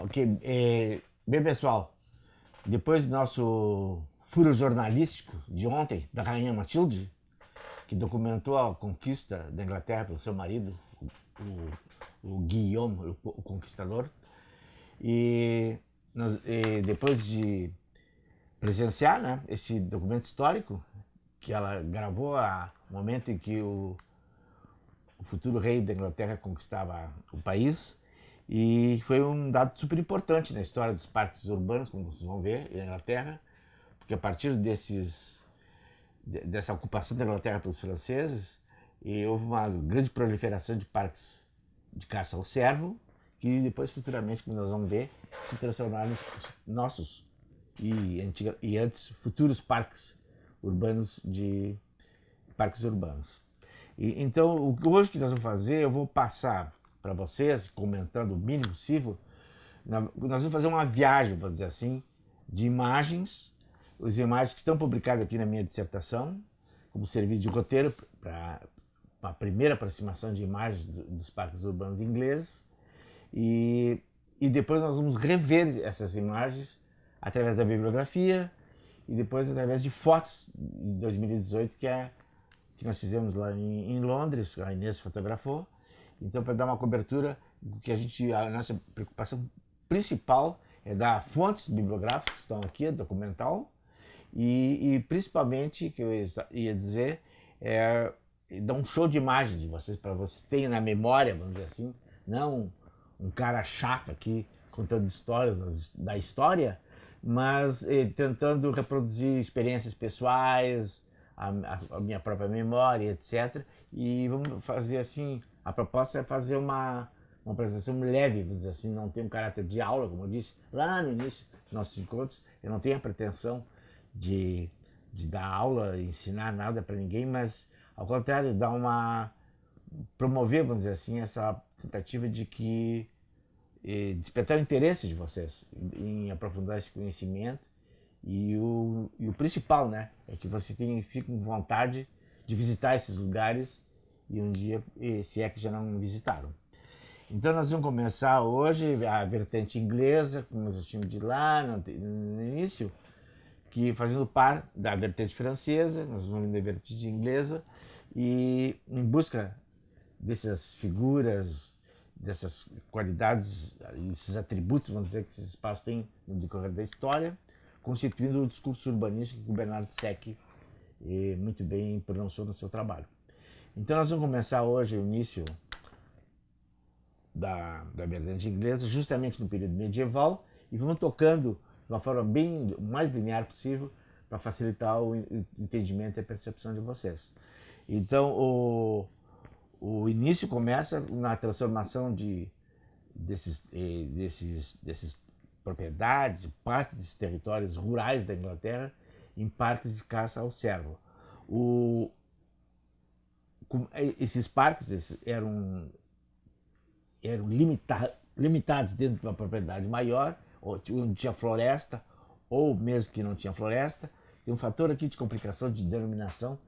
Ok. Bem, pessoal, depois do nosso furo jornalístico de ontem, da Rainha Matilde, que documentou a conquista da Inglaterra pelo seu marido, o Guillaume, o Conquistador, e depois de presenciar, né, esse documento histórico que ela gravou no momento em que o futuro rei da Inglaterra conquistava o país, e foi um dado super importante na história dos parques urbanos, como vocês vão ver, na Inglaterra, porque a partir dessa ocupação da Inglaterra pelos franceses, houve uma grande proliferação de parques de caça ao cervo, que depois, futuramente, como nós vamos ver, se transformaram em nossos e antes futuros parques urbanos Então, hoje que nós vamos fazer, eu vou passar para vocês, comentando o mínimo possível, nós vamos fazer uma viagem, vamos dizer assim, de imagens, as imagens que estão publicadas aqui na minha dissertação, como serviço de roteiro para a primeira aproximação de imagens dos parques urbanos ingleses, e depois nós vamos rever essas imagens através da bibliografia e depois através de fotos de 2018 que nós fizemos lá em Londres, a Inês fotografou. Então, para dar uma cobertura, a nossa preocupação principal é dar fontes bibliográficas que estão aqui, documental, e principalmente, que eu ia dizer, é dar um show de imagens de vocês, para vocês terem na memória, vamos dizer assim, não um cara chato aqui contando histórias da história, mas tentando reproduzir experiências pessoais, a minha própria memória, etc. E vamos fazer assim, a proposta é fazer uma apresentação leve, vamos dizer assim, não tem um caráter de aula, como eu disse lá no início dos nossos encontros. Eu não tenho a pretensão de dar aula, ensinar nada para ninguém, mas ao contrário, promover, vamos dizer assim, essa tentativa de despertar o interesse de vocês em aprofundar esse conhecimento. E o principal, né, é que você fique com vontade de visitar esses lugares e um dia, se é que já não visitaram. Então nós vamos começar hoje a vertente inglesa, como nós tínhamos de lá no início, que fazendo par da vertente francesa, nós vamos da vertente inglesa, e em busca dessas figuras, dessas qualidades, esses atributos, vamos dizer, que esses espaços têm no decorrer da história, constituindo o discurso urbanístico que o Bernard Seck muito bem pronunciou no seu trabalho. Então nós vamos começar hoje o início da vertente inglesa, justamente no período medieval, e vamos tocando de uma forma bem mais linear possível para facilitar o entendimento e a percepção de vocês. Então o início começa na transformação desses propriedades, partes desses territórios rurais da Inglaterra em parques de caça ao cervo. Esses parques eram limitados dentro de uma propriedade maior, onde tinha floresta, ou mesmo que não tinha floresta. Tem um fator aqui de complicação de denominação,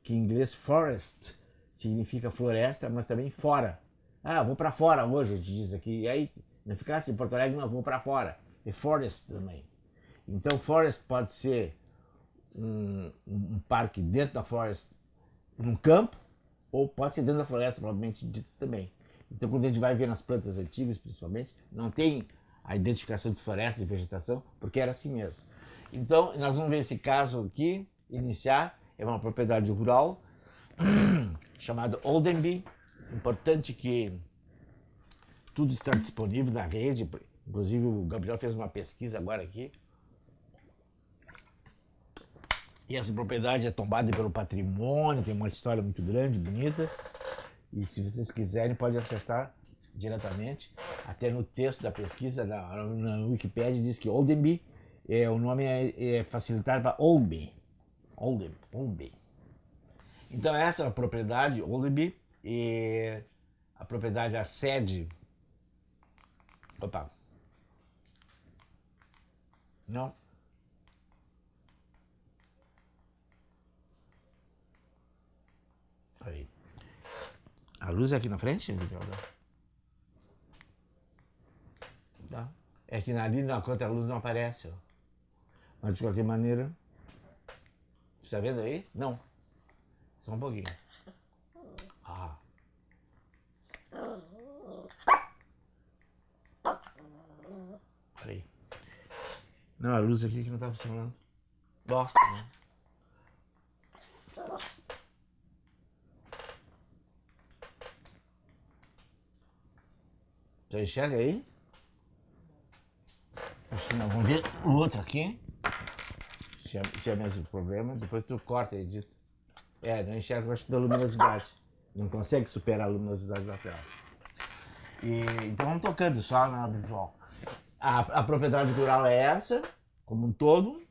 que em inglês forest significa floresta, mas também fora. Ah, vou para fora hoje, a gente diz aqui. E aí, não ficar assim, em Porto Alegre, não, vou para fora. É forest também. Então, forest pode ser um parque dentro da forest, num campo, ou pode ser dentro da floresta, provavelmente dito também. Então, quando a gente vai ver nas plantas antigas, principalmente, não tem a identificação de floresta, de vegetação, porque era assim mesmo. Então, nós vamos ver esse caso aqui, iniciar, é uma propriedade rural, chamada Aldenby. Importante que tudo está disponível na rede, inclusive o Gabriel fez uma pesquisa agora aqui. E essa propriedade é tombada pelo patrimônio, tem uma história muito grande, bonita. E se vocês quiserem, pode acessar diretamente. Até no texto da pesquisa, na Wikipedia, diz que Aldenby, o nome é facilitado para Oldby. Oldby. Então essa é a propriedade, Aldenby, e a propriedade, a sede... Opa. Não. Aí. A luz é aqui na frente? Tá. É que ali na contra-luz não aparece, ó. Mas de qualquer maneira. Você tá vendo aí? Não. Só um pouquinho. Ah. Peraí. Não, a luz aqui que não tá funcionando. Bosta, né? Você enxerga aí? Acho que não. Vamos ver o outro aqui. Se é o mesmo problema. Depois tu corta e edita. É, não enxerga, acho que da luminosidade. Não consegue superar a luminosidade da tela. Então vamos tocando só na visual. A propriedade rural é essa, como um todo.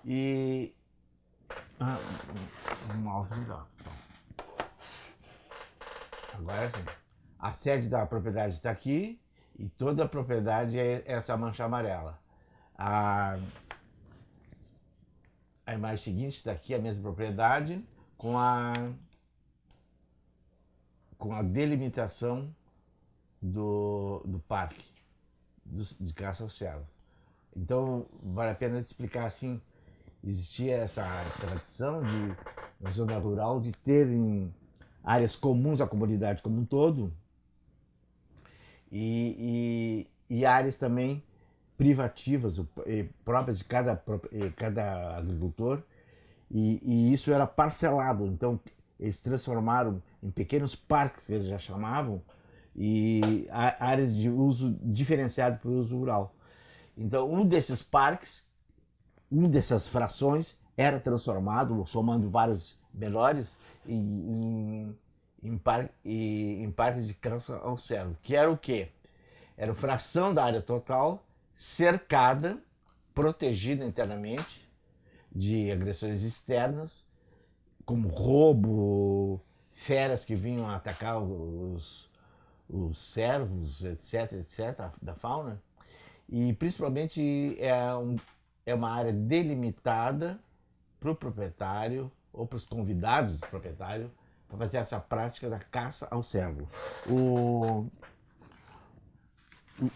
E. O mouse melhor. Agora sim. A sede da propriedade está aqui e toda a propriedade é essa mancha amarela. A imagem seguinte está aqui, a mesma propriedade, com a delimitação do parque de caça aos cervos. Então, vale a pena te explicar assim, existia essa tradição na zona rural de terem áreas comuns à comunidade como um todo e áreas também privativas, próprias de cada agricultor, e isso era parcelado. Então, eles transformaram em pequenos parques, que eles já chamavam, e áreas de uso diferenciado para o uso rural. Então, um desses parques, uma dessas frações, era transformado, somando vários menores, em parques de caça ao cervo, que era o quê? Era uma fração da área total, cercada, protegida internamente de agressões externas, como roubo, feras que vinham atacar os cervos, etc, etc, da fauna. E principalmente é uma área delimitada para o proprietário ou para os convidados do proprietário para fazer essa prática da caça ao cervo.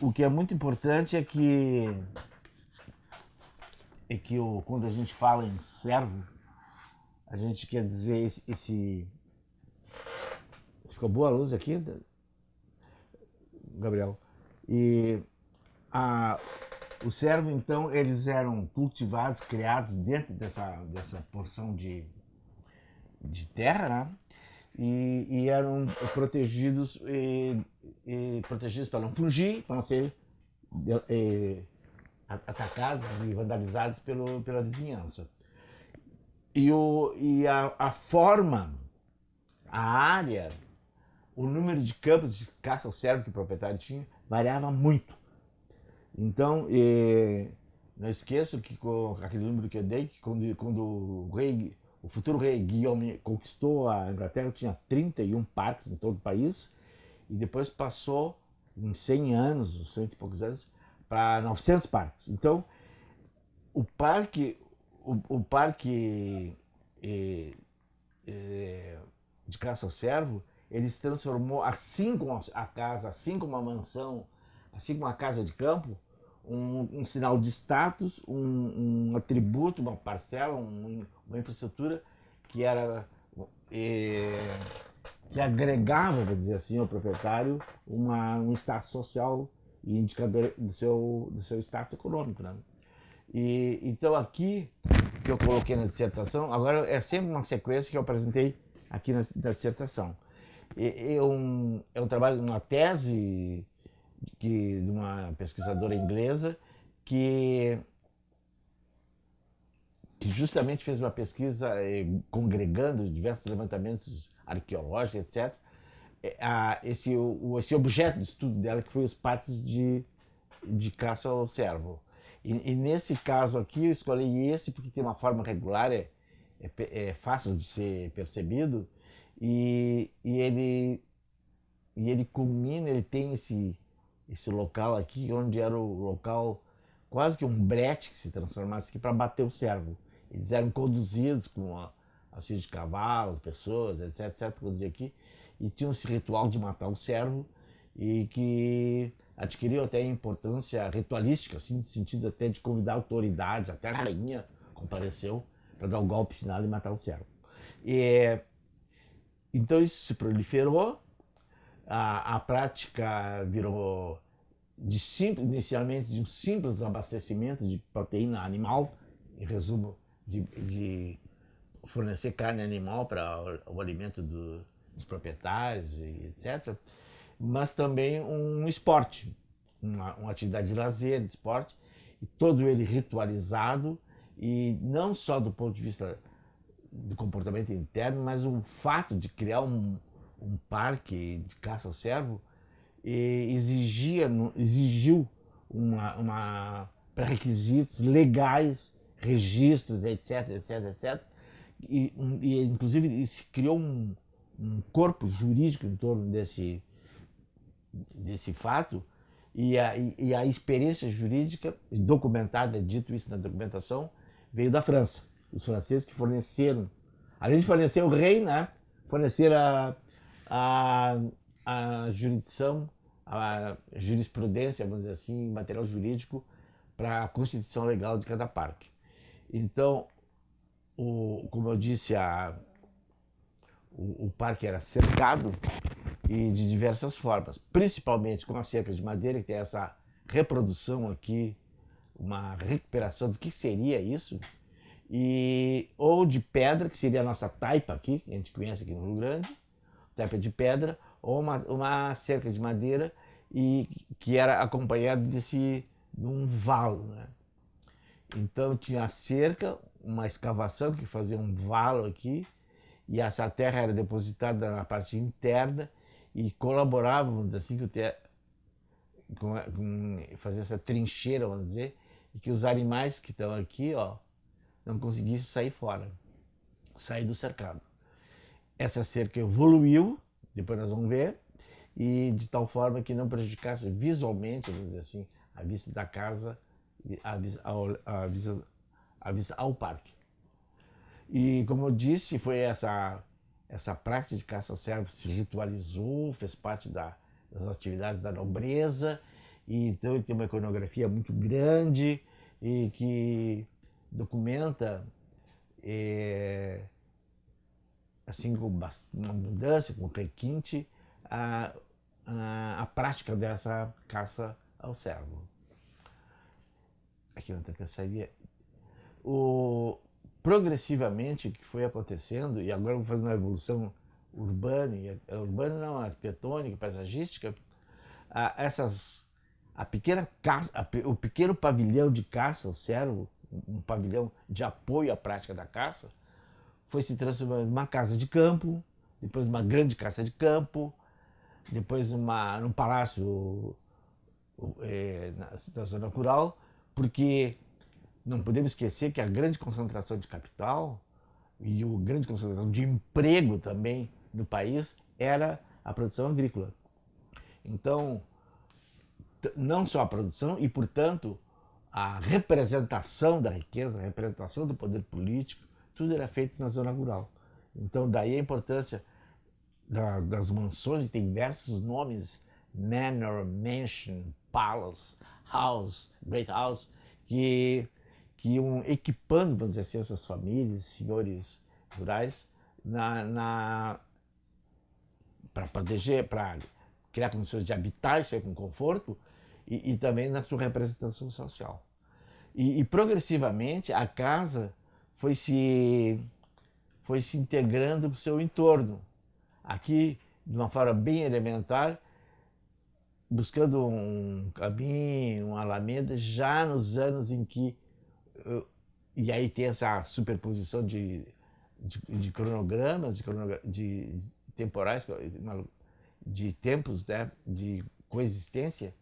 O que é muito importante quando a gente fala em cervo, a gente quer dizer esse. Ficou boa a luz aqui, Gabriel? E o cervo, então, eles eram cultivados, criados dentro dessa porção de terra, né? E eram protegidos, protegidos para não fugir, para não ser atacados e vandalizados pela vizinhança. E a forma, a área, o número de campos de caça ao cervo que o proprietário tinha variava muito. Então, não esqueço que com aquele número que eu dei, que quando o futuro rei Guilherme conquistou a Inglaterra, tinha 31 parques em todo o país, e depois passou em 100 anos, 100 e poucos anos, para 900 parques. Então, o parque de caça ao cervo, ele se transformou, assim como a casa, assim como a mansão, assim como a casa de campo, um sinal de status, um atributo, uma parcela, uma infraestrutura que era que agregava, vou dizer assim, ao proprietário um status social e indicador do seu status econômico, né? Então aqui que eu coloquei na dissertação, agora é sempre uma sequência que eu apresentei aqui na dissertação. É um trabalho, uma tese de uma pesquisadora inglesa que justamente fez uma pesquisa congregando diversos levantamentos arqueológicos, etc. Esse objeto de estudo dela, que foi os parques de caça ao cervo. E nesse caso aqui eu escolhi esse porque tem uma forma regular, é fácil de ser percebido, e ele culmina, ele tem esse local aqui, onde era o local, quase que um brete que se transformasse aqui para bater o cervo. Eles eram conduzidos com auxílio de cavalos, pessoas, etc, etc, conduzir aqui, e tinham esse ritual de matar o cervo, e que adquiriu até importância ritualística, assim, no sentido até de convidar autoridades, até a rainha compareceu para dar o golpe final e matar o servo. E, então isso se proliferou, a prática virou inicialmente de um simples abastecimento de proteína animal, em resumo, de fornecer carne animal para o alimento dos proprietários, e etc., mas também um esporte, uma atividade de lazer, de esporte, e todo ele ritualizado, e não só do ponto de vista do comportamento interno, mas o fato de criar um parque de caça ao cervo exigiu pré-requisitos legais, registros, etc, etc, etc. Inclusive se criou um corpo jurídico em torno desse fato, e a experiência jurídica documentada, dito isso na documentação, veio da França. Os franceses que forneceram, além de fornecer o rei, né, forneceram a jurisdição, a jurisprudência, vamos dizer assim, material jurídico para a constituição legal de cada parque. Então, como eu disse, o parque era cercado e de diversas formas, principalmente com a cerca de madeira, que tem essa reprodução aqui, uma recuperação do que seria isso, ou de pedra, que seria a nossa taipa aqui, que a gente conhece aqui no Rio Grande, taipa de pedra, ou uma cerca de madeira, e que era acompanhada de um valo, né? Então tinha a cerca, uma escavação que fazia um valo aqui, e essa terra era depositada na parte interna e colaborava, vamos dizer assim, com fazer essa trincheira, vamos dizer, e que os animais que estão aqui, ó, não conseguissem sair fora, sair do cercado. Essa cerca evoluiu, depois nós vamos ver, e de tal forma que não prejudicasse visualmente, vamos dizer assim, a vista da casa, a vista ao parque. E como eu disse, foi essa prática de caça ao cervo se ritualizou, fez parte das atividades da nobreza, e então ele tem uma iconografia muito grande e que documenta assim com uma abundância, com requinte, a prática dessa caça ao cervo. Aqui não tem que sair. Progressivamente o que foi acontecendo, e agora vamos fazer uma evolução urbana, urbana não, arquitetônica, paisagística, a pequena caça, o pequeno pavilhão de caça ao cervo, um pavilhão de apoio à prática da caça, foi se transformando numa casa de campo, depois uma grande casa de campo, depois num palácio na zona rural, porque não podemos esquecer que a grande concentração de capital e a grande concentração de emprego também no país era a produção agrícola. Então, não só a produção e, portanto, a representação da riqueza, a representação do poder político, tudo era feito na zona rural. Então, daí a importância das mansões, tem diversos nomes, manor, mansion, palace, house, great house, que iam equipando, vamos dizer assim, essas famílias, senhores rurais, para proteger, para criar condições de habitar isso aí com conforto, e também na sua representação social. E progressivamente a casa foi se integrando com o seu entorno. Aqui, de uma forma bem elementar, buscando um caminho, uma alameda, já nos anos em que... E aí tem essa superposição de cronogramas, de temporais, de tempos, né, de coexistência,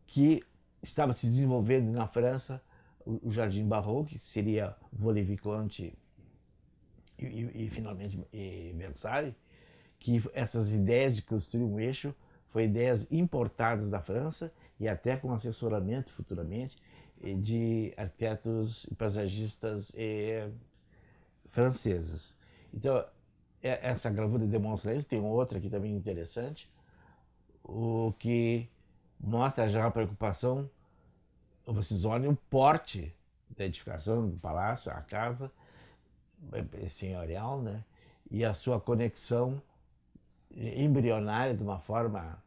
que estava se desenvolvendo na França o Jardim Barrault, que seria Vaux-le-Vicomte e finalmente Versailles, que essas ideias de construir um eixo foram ideias importadas da França e até com assessoramento futuramente de arquitetos e paisagistas franceses. Então, essa gravura demonstra isso. Tem outra aqui também interessante. o que mostra já a preocupação. Vocês olhem o porte da edificação do palácio, a casa senhorial, né? E a sua conexão embrionária de uma forma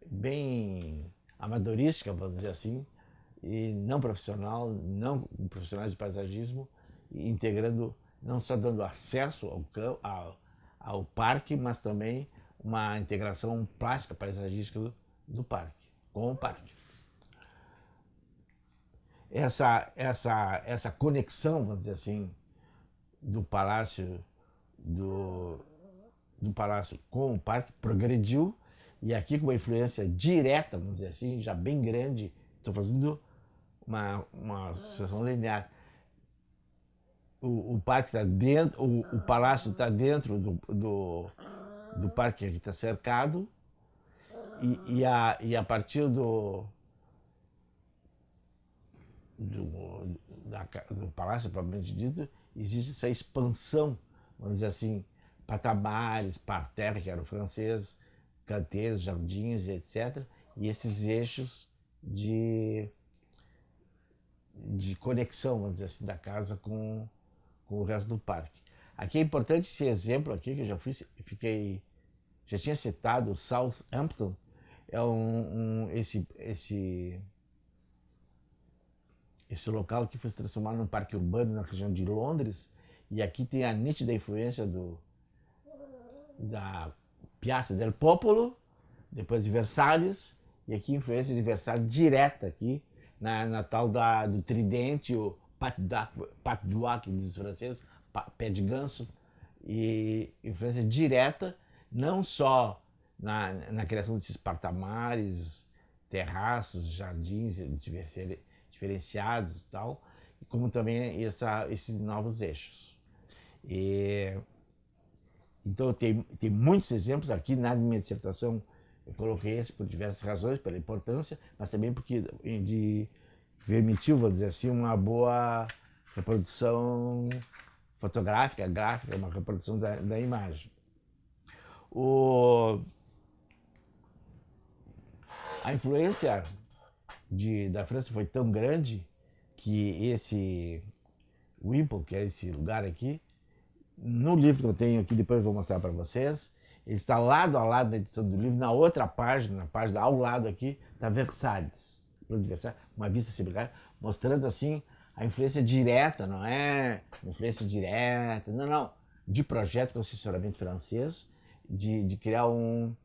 bem amadorística, vamos dizer assim, e não profissional, não profissionais de paisagismo, integrando, não só dando acesso ao parque, mas também uma integração plástica, paisagística do parque, com o parque. Essa conexão, vamos dizer assim, do palácio com o parque progrediu, e aqui com uma influência direta, vamos dizer assim, já bem grande. Estou fazendo uma associação linear. O parque está dentro, o palácio está dentro do parque que está cercado, e a partir do palácio propriamente dito, existe essa expansão, vamos dizer assim, patamares, parterre, que era o francês, canteiros, jardins, etc. E esses eixos de conexão, vamos dizer assim, da casa com o resto do parque. Aqui é importante esse exemplo aqui, que eu já tinha citado, o Southampton, é esse local que foi se transformar num parque urbano na região de Londres, e aqui tem a nítida influência da Piazza del Popolo, depois de Versalhes, e aqui influência de Versalhes direta aqui, na tal do tridente, o pat d'oie, que diz os franceses, pé de ganso, e influência direta, não só na criação desses patamares, terraços, jardins diferenciados e tal, como também esses novos eixos. Então tem muitos exemplos aqui na minha dissertação. Eu coloquei esse por diversas razões, pela importância, mas também porque permitiu, vou dizer assim, uma boa reprodução fotográfica, gráfica, uma reprodução da imagem. A influência da França foi tão grande que esse Wimpole, que é esse lugar aqui, no livro que eu tenho aqui, depois eu vou mostrar para vocês, ele está lado a lado da edição do livro. Na outra página, na página ao lado aqui, está Versalhes, uma vista similar, mostrando assim a influência direta, não é influência direta, não, de projeto com assessoramento francês, de criar uma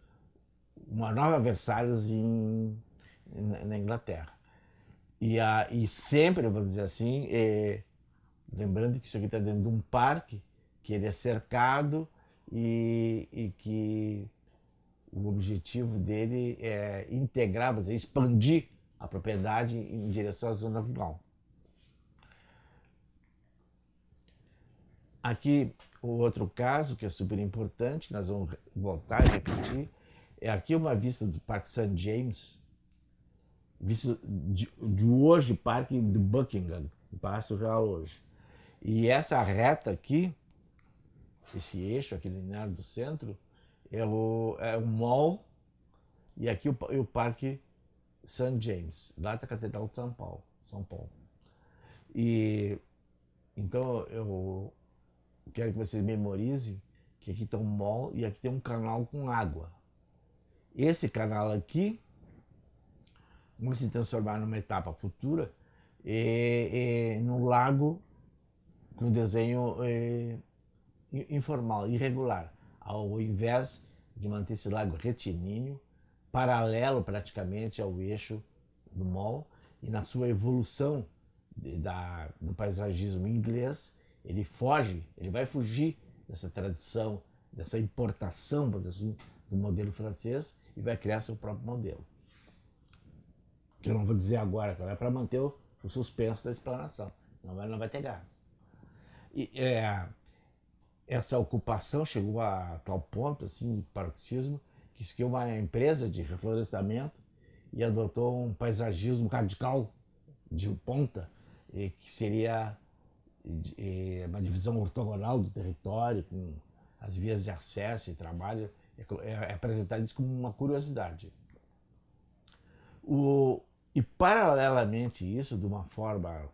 nova Versalhes na Inglaterra. E sempre, vou dizer assim, lembrando que isso aqui está dentro de um parque, que ele é cercado, e que o objetivo dele é integrar, vou dizer, expandir a propriedade em direção à zona rural. Aqui o outro caso, que é super importante, nós vamos voltar e repetir, é aqui uma vista do Parque St. James, vista de hoje, Parque de Buckingham, o Palácio Real hoje. E essa reta aqui, esse eixo aqui linear do centro, é o mall, e aqui o Parque St. James, lá da Catedral de São Paulo. E então eu quero que vocês memorizem que aqui tem um mall e aqui tem um canal com água. Esse canal aqui vai se transformar numa etapa futura num lago com desenho informal, irregular, ao invés de manter esse lago retilíneo, paralelo praticamente ao eixo do mall, e na sua evolução do paisagismo inglês, ele vai fugir dessa tradição, dessa importação, vamos dizer assim, do modelo francês, e vai criar seu próprio modelo. Que eu não vou dizer agora, é para manter o suspenso da explanação, senão não vai ter graça. Essa ocupação chegou a tal ponto, assim, de paroxismo, que isso aqui é uma empresa de reflorestamento e adotou um paisagismo radical de ponta, que seria uma divisão ortogonal do território, com as vias de acesso e trabalho é apresentado isso como uma curiosidade. E paralelamente isso, de uma forma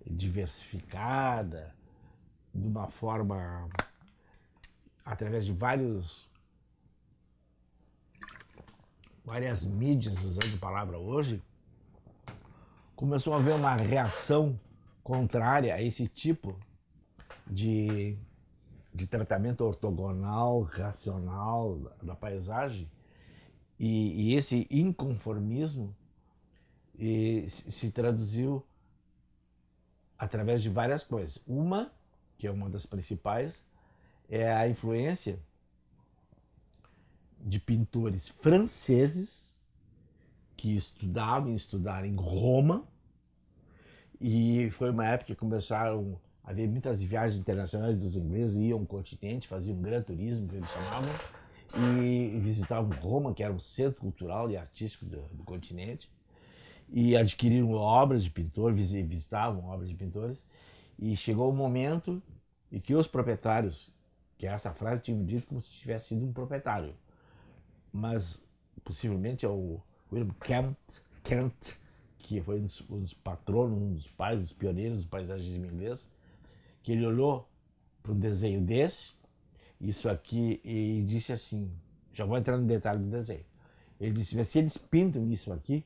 diversificada, de uma forma através de várias mídias, usando a palavra hoje, começou a haver uma reação contrária a esse tipo de tratamento ortogonal, racional da paisagem, e esse inconformismo se traduziu através de várias coisas. Uma, que é uma das principais, é a influência de pintores franceses que estudaram em Roma, e foi uma época que começaram a haver muitas viagens internacionais dos ingleses, iam ao continente, faziam um gran turismo, que eles chamavam, e visitavam Roma, que era um centro cultural e artístico do continente, e adquiriram obras de pintores, visitavam obras de pintores, e chegou o momento em que os proprietários, que essa frase tinham dito como se tivesse sido um proprietário, mas possivelmente é o William Kent, que foi um dos patronos, um dos pais, dos pioneiros do paisagismo inglês, que ele olhou para um desenho desse, isso aqui, e disse assim, já vou entrar no detalhe do desenho, ele disse, mas se eles pintam isso aqui,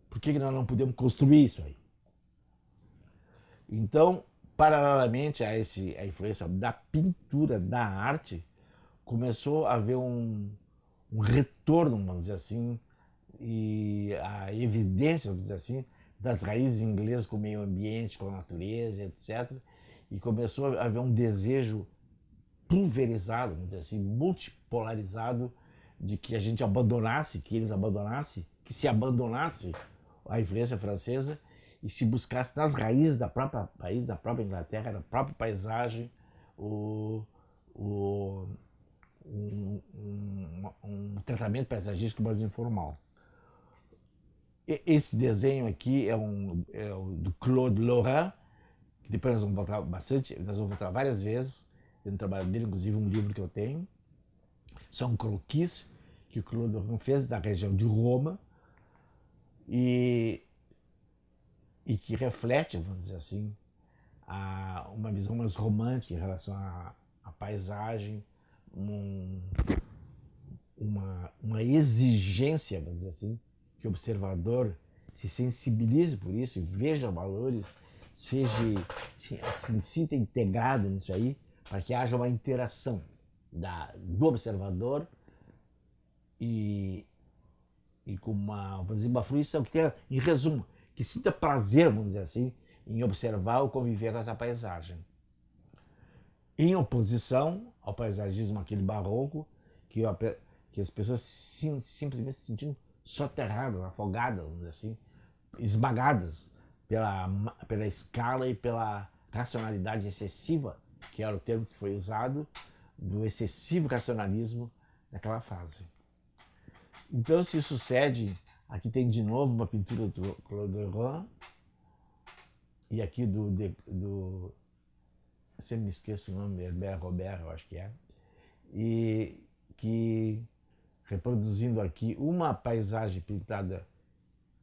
por que nós não podemos construir isso aí? Então, paralelamente a influência da pintura, da arte, começou a haver um retorno, vamos dizer assim, e a evidência, vamos dizer assim, das raízes inglesas com o meio ambiente, com a natureza, etc. E começou a haver um desejo pulverizado, vamos dizer assim, multipolarizado, de que a gente abandonasse, que eles abandonassem, que se abandonasse a influência francesa e se buscasse nas raízes da própria país, da própria Inglaterra, da própria paisagem, um tratamento paisagístico mais informal. Esse desenho aqui é o do Claude Lorrain, que depois nós vamos voltar bastante, nós vamos voltar várias vezes no trabalho dele, inclusive um livro que eu tenho. São croquis que o Claude Lorrain fez da região de Roma e que reflete, vamos dizer assim, uma visão mais romântica em relação à paisagem, uma exigência, vamos dizer assim, que o observador se sensibilize por isso, veja valores, se sinta integrado nisso aí, para que haja uma interação do observador e com vamos dizer, uma fruição que tenha, em resumo, que sinta prazer, vamos dizer assim, em observar ou conviver com essa paisagem. Em oposição ao paisagismo aquele barroco, que as pessoas simplesmente se sentiam soterradas, afogadas, vamos dizer assim, esmagadas pela escala e pela racionalidade excessiva, que era o termo que foi usado, do excessivo racionalismo daquela fase. Então se sucede, aqui tem de novo uma pintura do Claude Lorrain, e aqui eu sempre me esqueço o nome, Herbert Robert, eu acho que é, e que reproduzindo aqui uma paisagem pintada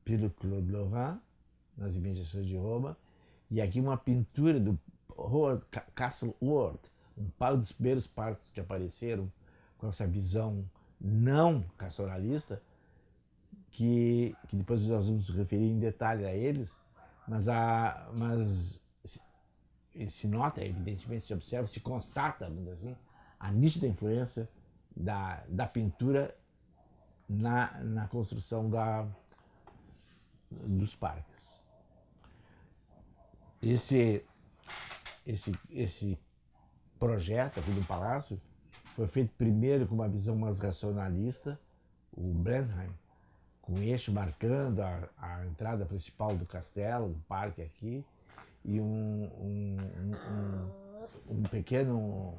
pelo Claude Lorrain, nas imediações de Roma, e aqui uma pintura do Castle Ward, um dos primeiros parques que apareceram com essa visão não racionalista, que depois nós vamos nos referir em detalhe a eles, mas se nota, evidentemente, se observa, se constata, vamos dizer assim, a nítida influência da pintura na construção dos parques. Esse projeto aqui do Palácio foi feito primeiro com uma visão mais racionalista, o Blenheim, com o eixo marcando a entrada principal do castelo, do parque aqui, e um pequeno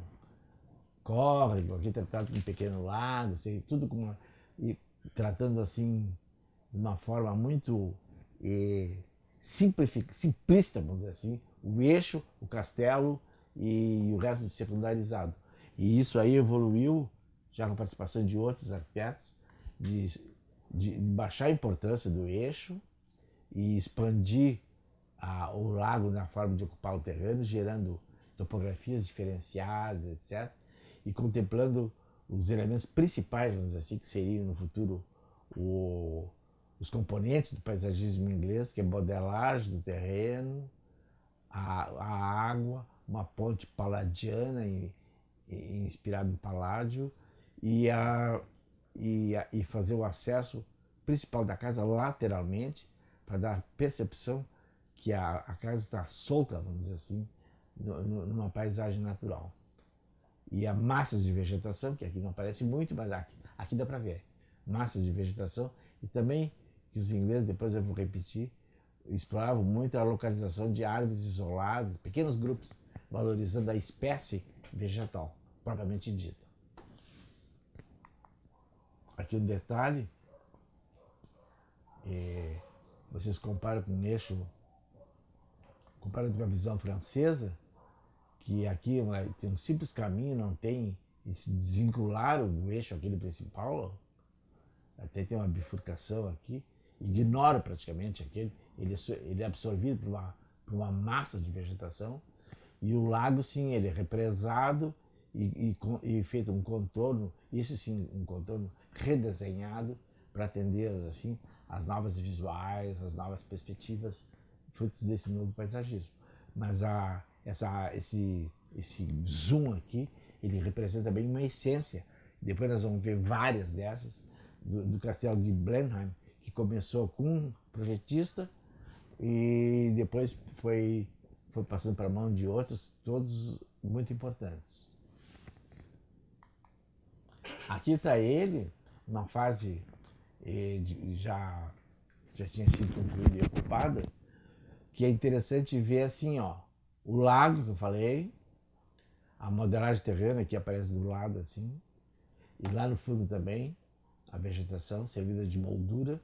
córrego, aqui tratado de um pequeno lago, assim, tudo e tratando assim de uma forma muito simplista, vamos dizer assim, o eixo, o castelo e o resto secundarizado. E isso aí evoluiu já com a participação de outros arquitetos, de, de baixar a importância do eixo e expandir o lago na forma de ocupar o terreno, gerando topografias diferenciadas, etc. E contemplando os elementos principais, vamos dizer assim, que seriam no futuro os componentes do paisagismo inglês, que é modelagem do terreno, a água, uma ponte palladiana inspirada em Palladio e fazer o acesso principal da casa lateralmente para dar percepção que a casa está solta, vamos dizer assim, numa paisagem natural. E a massas de vegetação, que aqui não aparece muito, mas aqui dá para ver, massas de vegetação, e também que os ingleses, depois eu vou repetir, exploravam muito a localização de árvores isoladas, pequenos grupos, valorizando a espécie vegetal, propriamente dita. Aqui um detalhe, vocês comparam com o eixo, comparando com a visão francesa, que aqui tem um simples caminho, não tem, e se desvincularam do eixo aquele principal, até tem uma bifurcação aqui, ignora praticamente aquele, ele é absorvido por uma massa de vegetação, e o lago sim, ele é represado e feito um contorno, esse sim, um contorno redesenhado para atender assim, as novas visuais, as novas perspectivas, frutos desse novo paisagismo. Mas esse zoom aqui, ele representa bem uma essência. Depois nós vamos ver várias dessas, do castelo de Blenheim, que começou com um projetista e depois foi passando para a mão de outros, todos muito importantes. Aqui está ele, numa fase já tinha sido concluída e ocupada, que é interessante ver assim, ó, o lago que eu falei, a modelagem terrena que aparece do lado assim, e lá no fundo também a vegetação servida de moldura.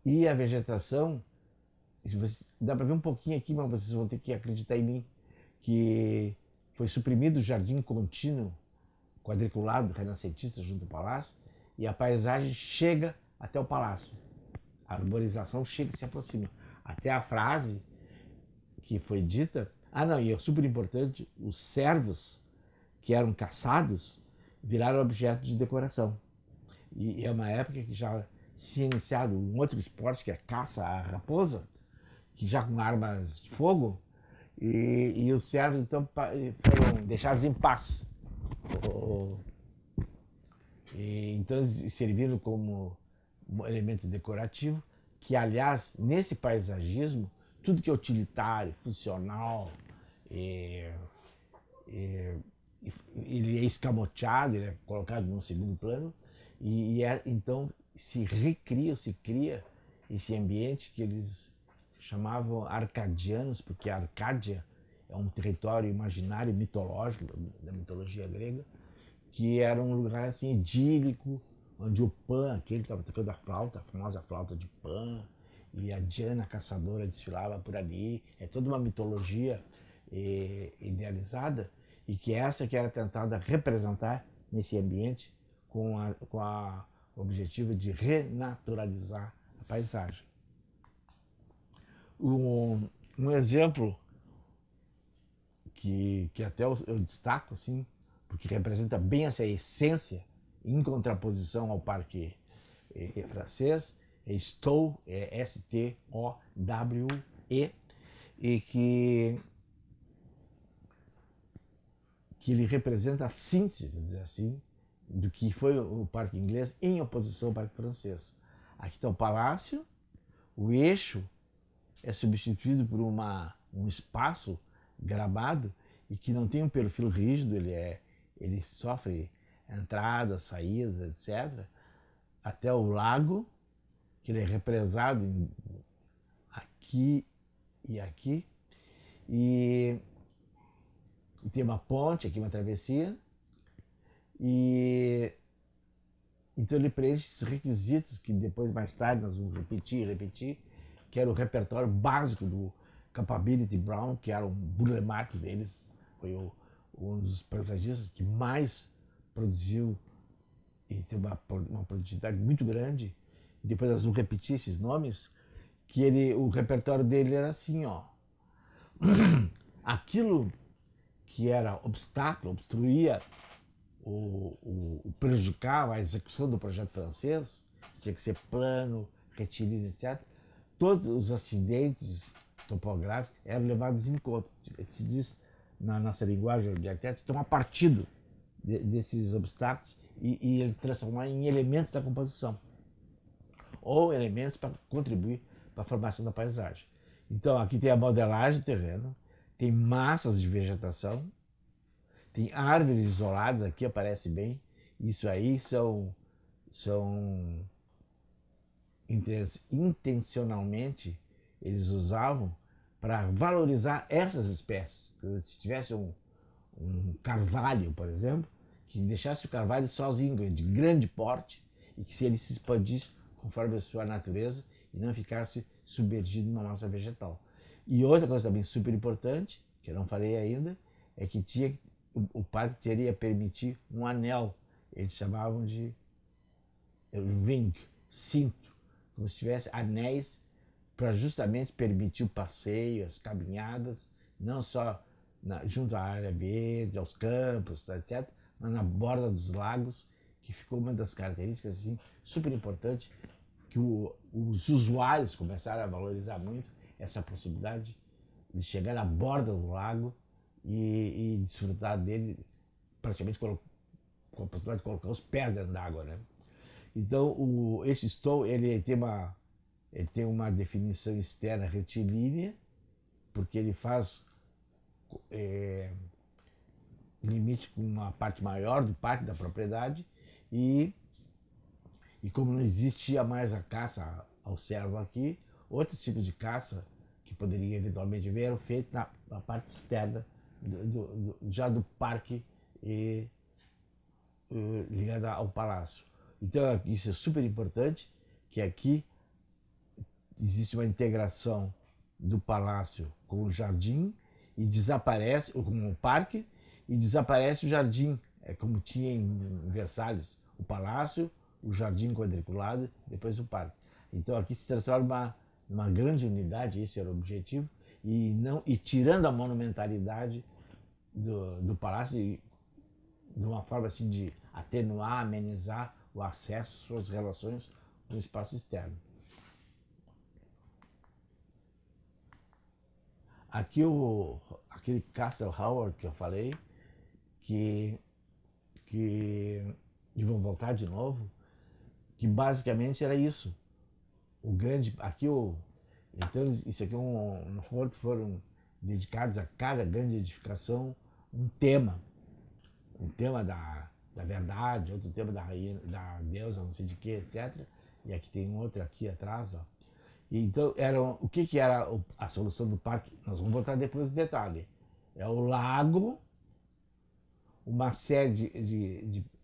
E a vegetação, dá para ver um pouquinho aqui, mas vocês vão ter que acreditar em mim, que foi suprimido o jardim contínuo, quadriculado, renascentista junto ao palácio, e a paisagem chega até o palácio. A arborização chega e se aproxima. Até a frase que foi dita, não, e é super importante, os servos que eram caçados viraram objeto de decoração. E é uma época que já se tinha iniciado um outro esporte, que é caça à raposa, que já com armas de fogo, e os servos então foram deixados em paz. Então serviram como um elemento decorativo, que aliás, nesse paisagismo, tudo que é utilitário, funcional, ele é escamoteado, ele é colocado num segundo plano, então se cria esse ambiente que eles chamavam arcadianos, porque a Arcádia é um território imaginário, mitológico, da mitologia grega, que era um lugar assim idílico, onde o Pan, aquele que estava tocando a flauta, a famosa flauta de Pan, e a Diana caçadora desfilava por ali. É toda uma mitologia idealizada, e que essa que era tentada representar nesse ambiente com o objetivo de renaturalizar a paisagem. Um exemplo que até eu destaco, assim, porque representa bem essa essência em contraposição ao parque francês, é Stowe, S-T-O-W-E, e que ele representa a síntese, vamos dizer assim, do que foi o parque inglês em oposição ao parque francês. Aqui está o palácio, o eixo é substituído por um espaço gramado e que não tem um perfil rígido, ele sofre entradas, saídas, etc., até o lago, que ele é represado aqui e aqui, e tem uma ponte aqui, uma travessia, e então ele preenche esses requisitos que depois, mais tarde, nós vamos repetir, que era o repertório básico do Capability Brown, que era um burle marx deles, foi um dos paisagistas que mais produziu e tem uma produtividade muito grande. E depois nós vamos repetir esses nomes, que o repertório dele era assim, ó. Aquilo que era obstáculo, obstruía prejudicava a execução do projeto francês, tinha que ser plano, retilíneo, etc. Todos os acidentes topográficos eram levados em conta. Se diz na nossa linguagem de arquiteto, tomar partido desses obstáculos e ele transformar em elementos da composição ou elementos para contribuir para a formação da paisagem. Então aqui tem a modelagem do terreno, tem massas de vegetação, tem árvores isoladas, aqui aparece bem. Isso aí são intencionalmente eles usavam para valorizar essas espécies. Se tivesse um carvalho, por exemplo, que deixasse o carvalho sozinho, de grande porte, e que se ele se expandisse conforme a sua natureza e não ficasse submergido numa massa vegetal. E outra coisa também super importante, que eu não falei ainda, é que o parque teria permitir um anel, eles chamavam de ring, cinto, como se tivesse anéis para justamente permitir o passeio, as caminhadas, não só junto à área verde, aos campos, etc., mas na borda dos lagos, que ficou uma das características assim, super importante, que os usuários começaram a valorizar muito essa possibilidade de chegar na borda do lago e desfrutar dele praticamente com a possibilidade de colocar os pés dentro d'água, né? Então, esse Stowe, ele tem uma definição externa retilínea, porque ele faz limite com uma parte maior do parque da propriedade e como não existia mais a caça ao cervo aqui, outros tipos de caça que poderia eventualmente ver eram feitos na parte externa já do parque ligado ao palácio. Então isso é super importante, que aqui existe uma integração do palácio com o jardim e desaparece, ou com o parque, e desaparece o jardim, como tinha em Versalhes, o palácio, o jardim quadriculado, depois o parque. Então aqui se transforma numa grande unidade, esse era o objetivo, e tirando a monumentalidade do palácio de uma forma assim de atenuar, amenizar o acesso, suas relações com o espaço externo. Aqui aquele Castle Howard que eu falei, que e vou voltar de novo, que basicamente era isso. Então isso aqui foram dedicados a cada grande edificação um tema da verdade, outro tema da rainha, da deusa, não sei de que, etc. E aqui tem um outro aqui atrás, ó. E então o que era a solução do parque? Nós vamos voltar depois no detalhe. É o lago, uma série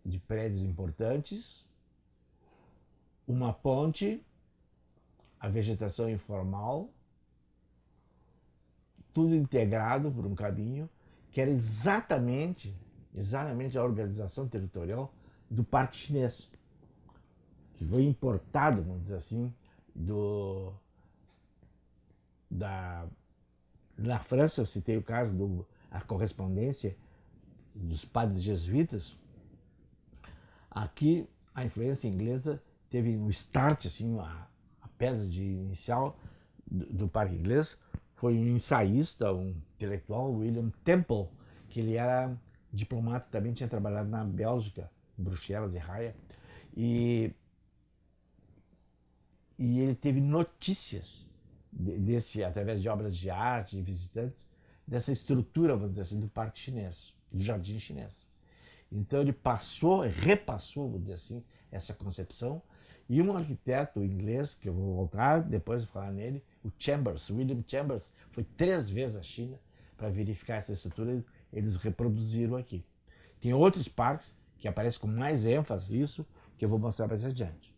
de prédios importantes, uma ponte, a vegetação informal, tudo integrado por um caminho, que era exatamente a organização territorial do Parque Chinês, que foi importado, vamos dizer assim, na França. Eu citei o caso da correspondência dos padres jesuítas. Aqui a influência inglesa teve um start, assim, a pedra inicial do Parque Inglês foi um ensaísta, um intelectual, William Temple, que ele era diplomata, também tinha trabalhado na Bélgica, em Bruxelas e Haia, e ele teve notícias através de obras de arte, de visitantes, dessa estrutura, vamos dizer assim, do Parque Chinês, do Jardim Chinês. Então ele repassou, vamos dizer assim, essa concepção. E um arquiteto inglês, que eu vou voltar depois de falar nele, o William Chambers, foi 3 vezes à China para verificar essa estrutura, eles reproduziram aqui. Tem outros parques que aparecem com mais ênfase isso, que eu vou mostrar mais adiante.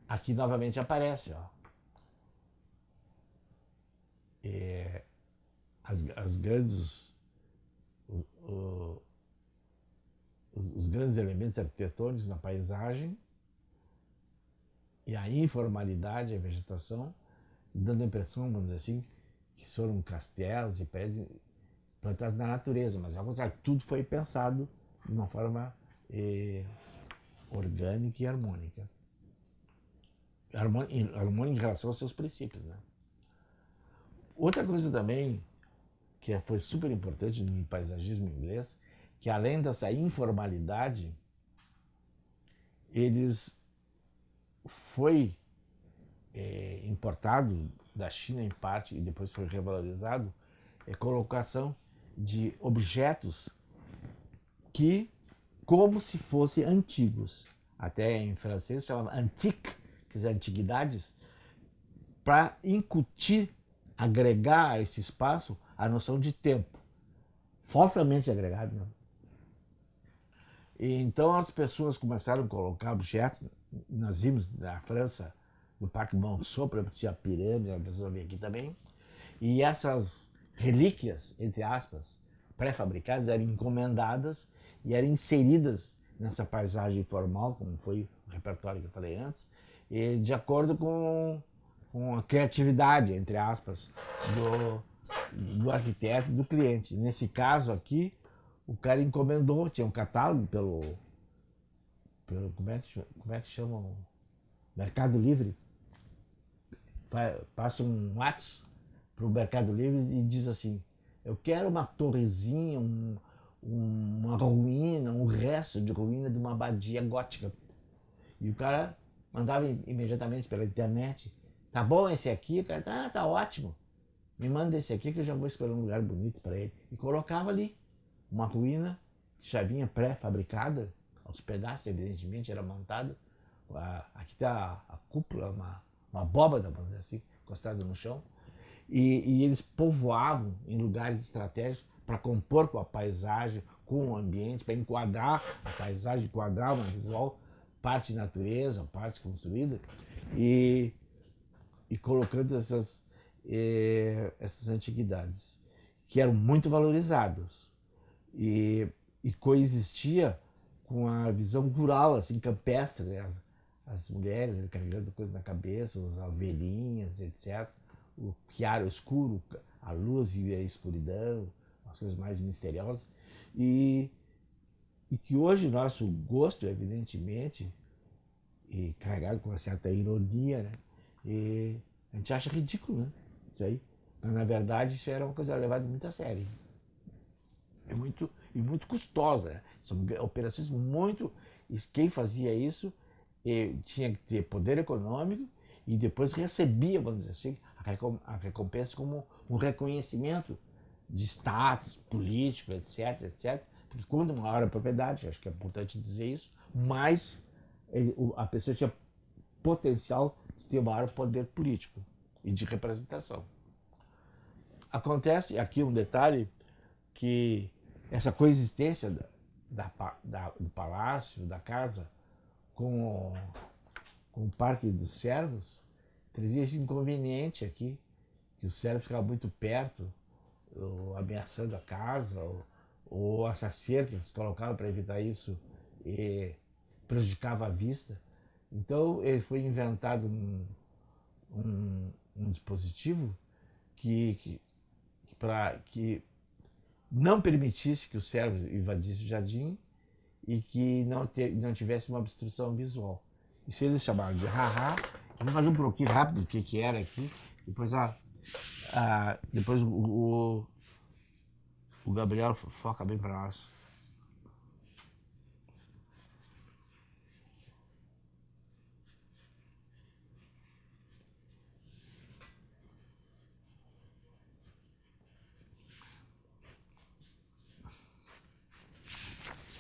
Aqui novamente aparece, ó, as grandes os grandes elementos arquitetônicos na paisagem e a informalidade, a vegetação, dando a impressão, vamos dizer assim, que foram castelos e prédios plantados na natureza, mas ao contrário, tudo foi pensado de uma forma orgânica e harmônica. Harmônica em relação aos seus princípios, né? Outra coisa também que foi super importante no paisagismo inglês, que além dessa informalidade, foi importado da China em parte e depois foi revalorizado, a colocação de objetos que como se fossem antigos. Até em francês chamava antique, quer dizer, antiguidades, para incutir, agregar a esse espaço a noção de tempo. Falsamente agregado, né? E então as pessoas começaram a colocar objetos. Nós vimos na França, no Parque Monceau, por exemplo, tinha a pirâmide, a pessoa veio aqui também. E essas relíquias, entre aspas, pré-fabricadas, eram encomendadas e eram inseridas nessa paisagem formal, como foi o repertório que eu falei antes, e de acordo com a criatividade, entre aspas, do arquiteto e do cliente. Nesse caso aqui, o cara encomendou, tinha um catálogo pelo como é que chama? O Mercado Livre. Passa um WhatsApp para o Mercado Livre e diz assim: eu quero uma torrezinha, uma ruína, um resto de ruína de uma abadia gótica. E o cara mandava imediatamente pela internet: tá bom esse aqui? O cara, tá ótimo. Me manda esse aqui que eu já vou escolher um lugar bonito para ele. E colocava ali uma ruína que já vinha pré-fabricada, aos pedaços, evidentemente, era montada. Aqui está a cúpula, uma abóbada, vamos dizer assim, encostada no chão. E eles povoavam em lugares estratégicos para compor com a paisagem, com o ambiente, para enquadrar a paisagem, enquadrar uma visual, parte natureza, parte construída, e colocando essas antiguidades, que eram muito valorizadas. E coexistia com a visão rural, assim, campestre, né? As mulheres carregando coisas na cabeça, as ovelhinhas, etc. O claro, o escuro, a luz e a escuridão, as coisas mais misteriosas. E que hoje nosso gosto, evidentemente, e carregado com uma certa ironia, né? E a gente acha ridículo, né? Isso aí. Mas, na verdade, isso era uma coisa levada muito a sério. Muito custosa, né? São operações muito... Quem fazia isso tinha que ter poder econômico e depois recebia, vamos dizer assim, a recompensa como um reconhecimento de status político, etc, etc. Porque quando maior a propriedade, acho que é importante dizer isso, mais a pessoa tinha potencial de ter maior poder político e de representação. Acontece aqui um detalhe, que essa coexistência do palácio, da casa, com o Parque dos Servos, trazia esse inconveniente aqui, que os servos ficavam muito perto, ameaçando a casa, ou essa cerca que eles colocavam para evitar isso, e prejudicava a vista. Então ele foi inventado um dispositivo que não permitisse que os servos invadissem o jardim e que não tivesse uma obstrução visual. Isso eles chamaram de ha-ha. Eu vou fazer um pouquinho rápido do que era aqui. Depois, depois o Gabriel foca bem para nós.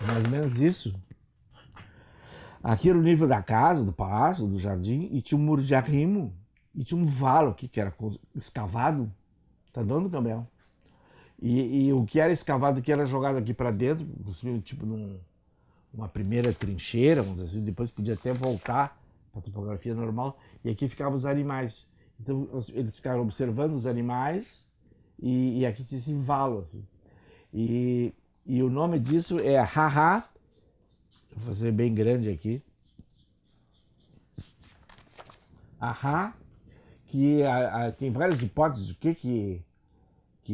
Mais ou menos isso. Aqui era o nível da casa, do palácio, do jardim, e tinha um muro de arrimo, e tinha um valo aqui que era escavado. Tá dando, Gabriel? E o que era escavado aqui era jogado aqui para dentro, construído tipo uma primeira trincheira, vamos dizer assim, depois podia até voltar para a topografia normal, e aqui ficavam os animais. Então eles ficaram observando os animais, e aqui tinha esse valo. Assim. E o nome disso é ha-ha, Vou fazer bem grande aqui. Ahá, que tem várias hipóteses do que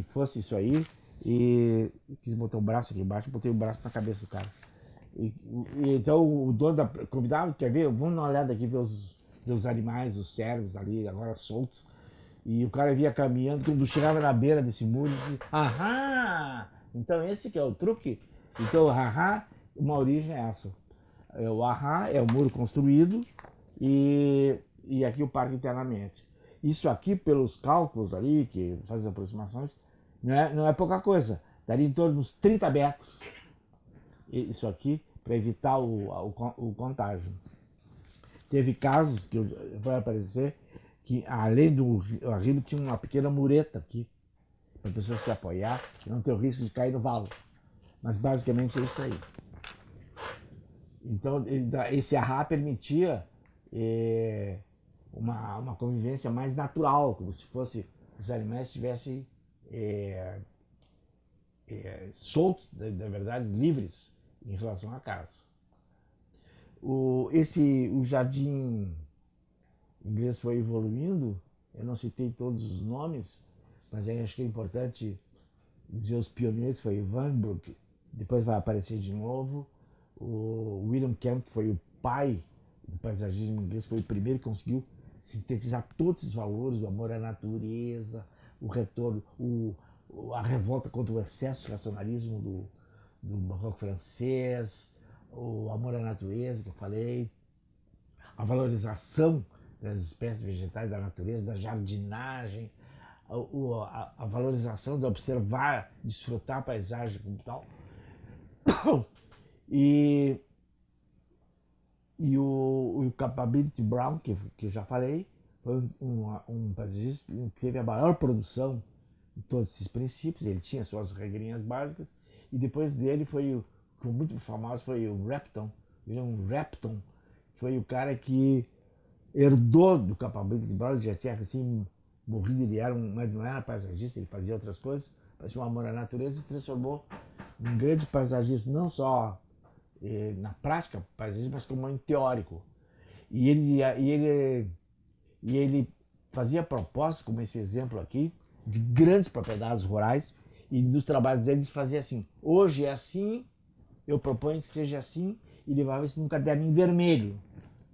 fosse isso aí. E quis botar o braço aqui embaixo, botei o braço na cabeça do cara. Então o dono da convidava, quer ver? Vamos dar uma olhada aqui, ver os animais, os cervos ali, agora soltos. E o cara via caminhando, quando chegava na beira desse muro, disse, ahá! Então esse que é o truque? Então o ahá, uma origem é essa. O ahá é o muro construído e aqui o parque internamente. Isso aqui, pelos cálculos ali, que faz as aproximações, não é pouca coisa. Daria em torno de uns 30 metros. Isso aqui, para evitar o contágio. Teve casos que vai aparecer que além do arrimo tinha uma pequena mureta aqui, para a pessoa se apoiar e não ter o risco de cair no valo. Mas basicamente é isso aí. Então esse arra permitia uma convivência mais natural, como se fosse os animais estivessem soltos, na verdade, livres em relação à casa. O jardim inglês foi evoluindo, eu não citei todos os nomes, mas aí acho que é importante dizer os pioneiros, foi o Van Broek, depois vai aparecer de novo, o William Kemp, que foi o pai do paisagismo inglês, foi o primeiro que conseguiu sintetizar todos esses valores, o amor à natureza, o retorno, a revolta contra o excesso de racionalismo do barroco francês, o amor à natureza, que eu falei, a valorização das espécies vegetais da natureza, da jardinagem, a valorização de observar, desfrutar a paisagem como tal. E o Capability Brown, que eu já falei, foi um paisagista que teve a maior produção de todos esses princípios. Ele tinha suas regrinhas básicas. E depois dele foi muito famoso, foi o Repton. William Repton foi o cara que herdou do Capability Brown. Ele já tinha assim morrido, mas não era paisagista, ele fazia outras coisas, mas tinha um amor à natureza e transformou um grande paisagista, não só na prática paisagista, mas como em teórico. E ele fazia propostas, como esse exemplo aqui, de grandes propriedades rurais, e nos trabalhos dele ele fazia assim, hoje é assim, eu proponho que seja assim, e levava isso num caderno em vermelho,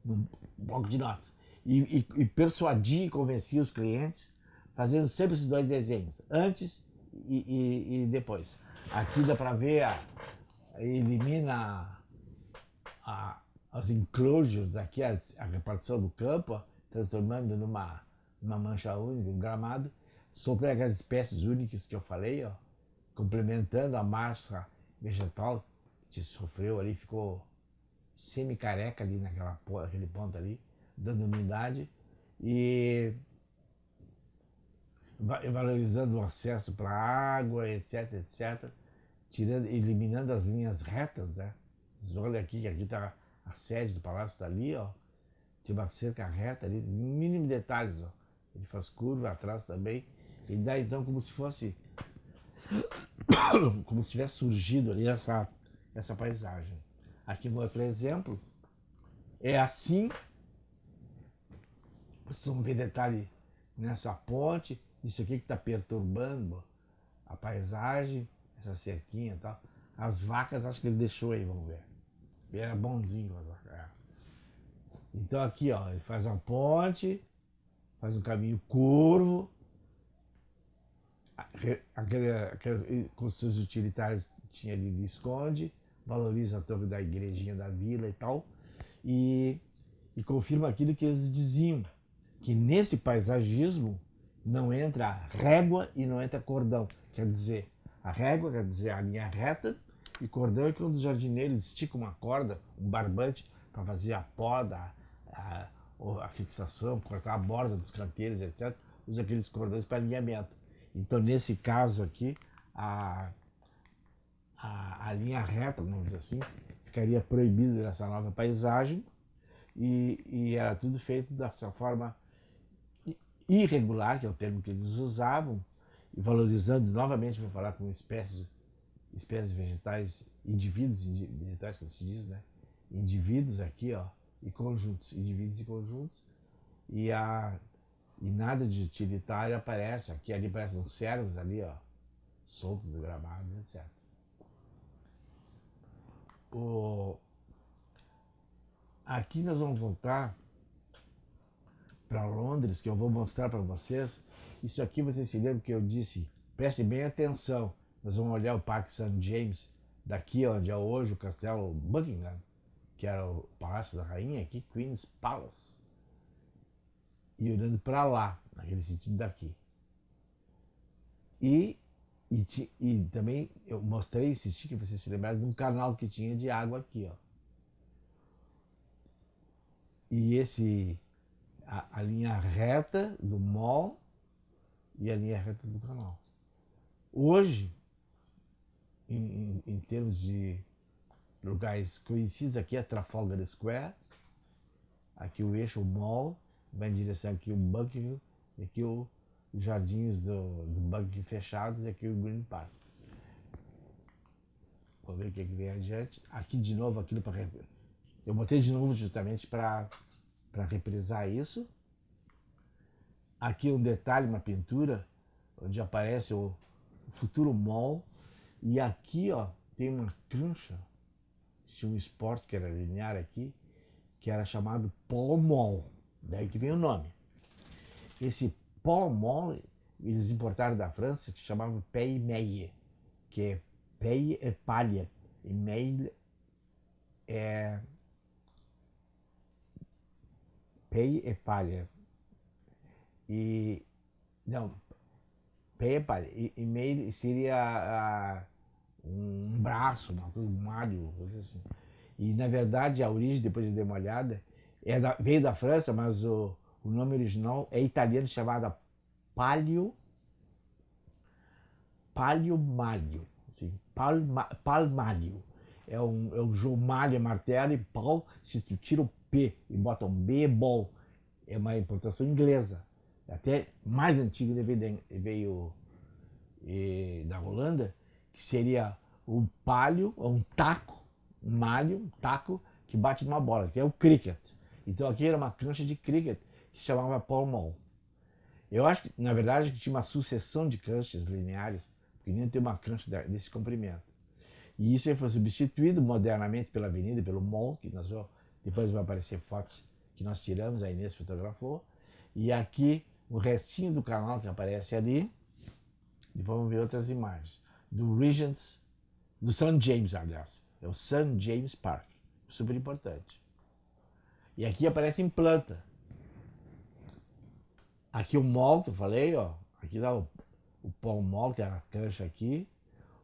num bloco de notas. E persuadia e convencia os clientes, fazendo sempre esses dois desenhos, antes e depois. Aqui dá para ver, elimina as enclosures daqui, a repartição do campo, transformando numa mancha única, um gramado, soltando aquelas espécies únicas que eu falei, complementando a massa vegetal que sofreu ali, ficou semi-careca ali naquele ponto ali, dando umidade e valorizando o acesso para a água, etc, etc, eliminando as linhas retas, né? Vocês olham aqui, que aqui está a sede do palácio, está ali, ó. Tinha uma cerca reta ali, mínimo detalhes, ó. Ele faz curva atrás também. Ele dá então como se fosse como se tivesse surgido ali essa paisagem. Aqui um outro exemplo. É assim. Vocês vão ver detalhe nessa ponte. Isso aqui que está perturbando a paisagem, essa cerquinha e tal. As vacas, acho que ele deixou aí, vamos ver. Ele era bonzinho com as vacas. Então aqui, ó, ele faz uma ponte, faz um caminho curvo. Aquelas construções utilitárias tinha ali, ele esconde, valoriza a torre da igrejinha da vila e tal, e confirma aquilo que eles diziam, que nesse paisagismo não entra régua e não entra cordão. Quer dizer, a régua quer dizer a linha reta, e cordão é quando os jardineiros esticam uma corda, um barbante, para fazer a poda, a fixação, cortar a borda dos canteiros, etc. Usa aqueles cordões para alinhamento. Então, nesse caso aqui, a linha reta, vamos dizer assim, ficaria proibida nessa nova paisagem e era tudo feito dessa forma irregular, que é o termo que eles usavam, e valorizando, novamente, vou falar com espécies vegetais, indivíduos vegetais, como se diz, né? indivíduos aqui, ó, e conjuntos, indivíduos e conjuntos, e, e nada de utilitário aparece. Aqui ali aparecem uns cérebros ali, ó, soltos do gramado, etc. Aqui nós vamos voltar para Londres, que eu vou mostrar para vocês. Isso aqui vocês se lembram que eu disse, preste bem atenção. Nós vamos olhar o Parque St. James, daqui onde é hoje o Castelo Buckingham, que era o Palácio da Rainha, aqui, Queen's Palace. E olhando para lá, naquele sentido daqui. E também eu mostrei, insisti que vocês se lembraram de um canal que tinha de água aqui, ó. E a linha reta do mall e a linha reta do canal. Hoje, em termos de lugares conhecidos, aqui é Trafalgar Square, aqui o eixo, o mall, vai em direção aqui o Buckingham, e aqui os jardins do Buckingham fechados, e aqui o Green Park. Vou ver o que vem adiante. Aqui de novo, aquilo para... Eu botei de novo justamente para reprisar isso. Aqui um detalhe, uma pintura, onde aparece o futuro mall. E aqui, ó, tem uma cancha, tinha um esporte que era linear aqui, que era chamado Pall Mall. Daí que vem o nome. Esse Pall Mall, eles importaram da França, que chamavam Paye Meille, que é Paye é palha, e Meille é... Paye é palha. E... Não, Paye é palha. E Meille seria um braço, um malho, coisa assim. E na verdade a origem, depois de dar uma olhada, veio da França, mas o nome original é italiano, chamado palio-malho, assim, palmalho. É um jomalho, martelo, e pau, se tu tira o P e bota um B, é bol. É uma importação inglesa. Até mais antiga, veio da Holanda, que seria um palio, um taco, um malho, um taco, que bate numa bola, que é o cricket. Então aqui era uma cancha de cricket, que se chamava Pall Mall. Eu acho que, na verdade, que tinha uma sucessão de canchas lineares, porque nem tem uma cancha desse comprimento. E isso aí foi substituído modernamente pela avenida, pelo mall, que depois vai aparecer fotos que nós tiramos, a Inês fotografou. E aqui, o restinho do canal que aparece ali, depois vamos ver outras imagens. Do Regents, do St. James, aliás. É o St. James Park, super importante. E aqui aparece em planta. Aqui o mall que eu falei, ó. Aqui dá o Pall Mall, que é a cancha aqui.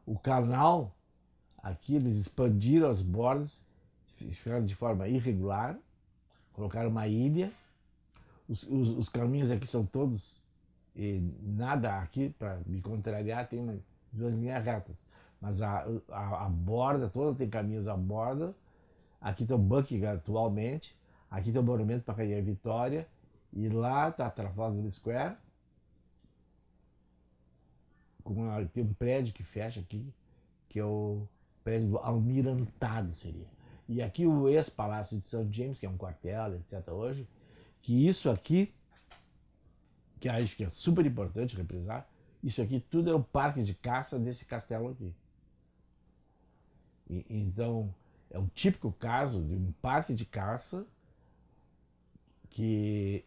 O canal, aqui eles expandiram as bordas, ficaram de forma irregular, colocaram uma ilha. Os caminhos aqui são todos, nada aqui, para me contrariar, tem duas linhas retas. Mas a borda toda tem caminhos à borda. Aqui tem o Buckingham atualmente. Aqui tem o monumento para a Rainha Vitória. E lá está a Trafalgar Square. Tem um prédio que fecha aqui, que é o prédio do Almirantado, seria. E aqui o ex-palácio de St. James, que é um quartel, etc. hoje. Que isso aqui, que acho que é super importante reprisar, isso aqui tudo é o parque de caça desse castelo aqui. Então, é um típico caso de um parque de caça que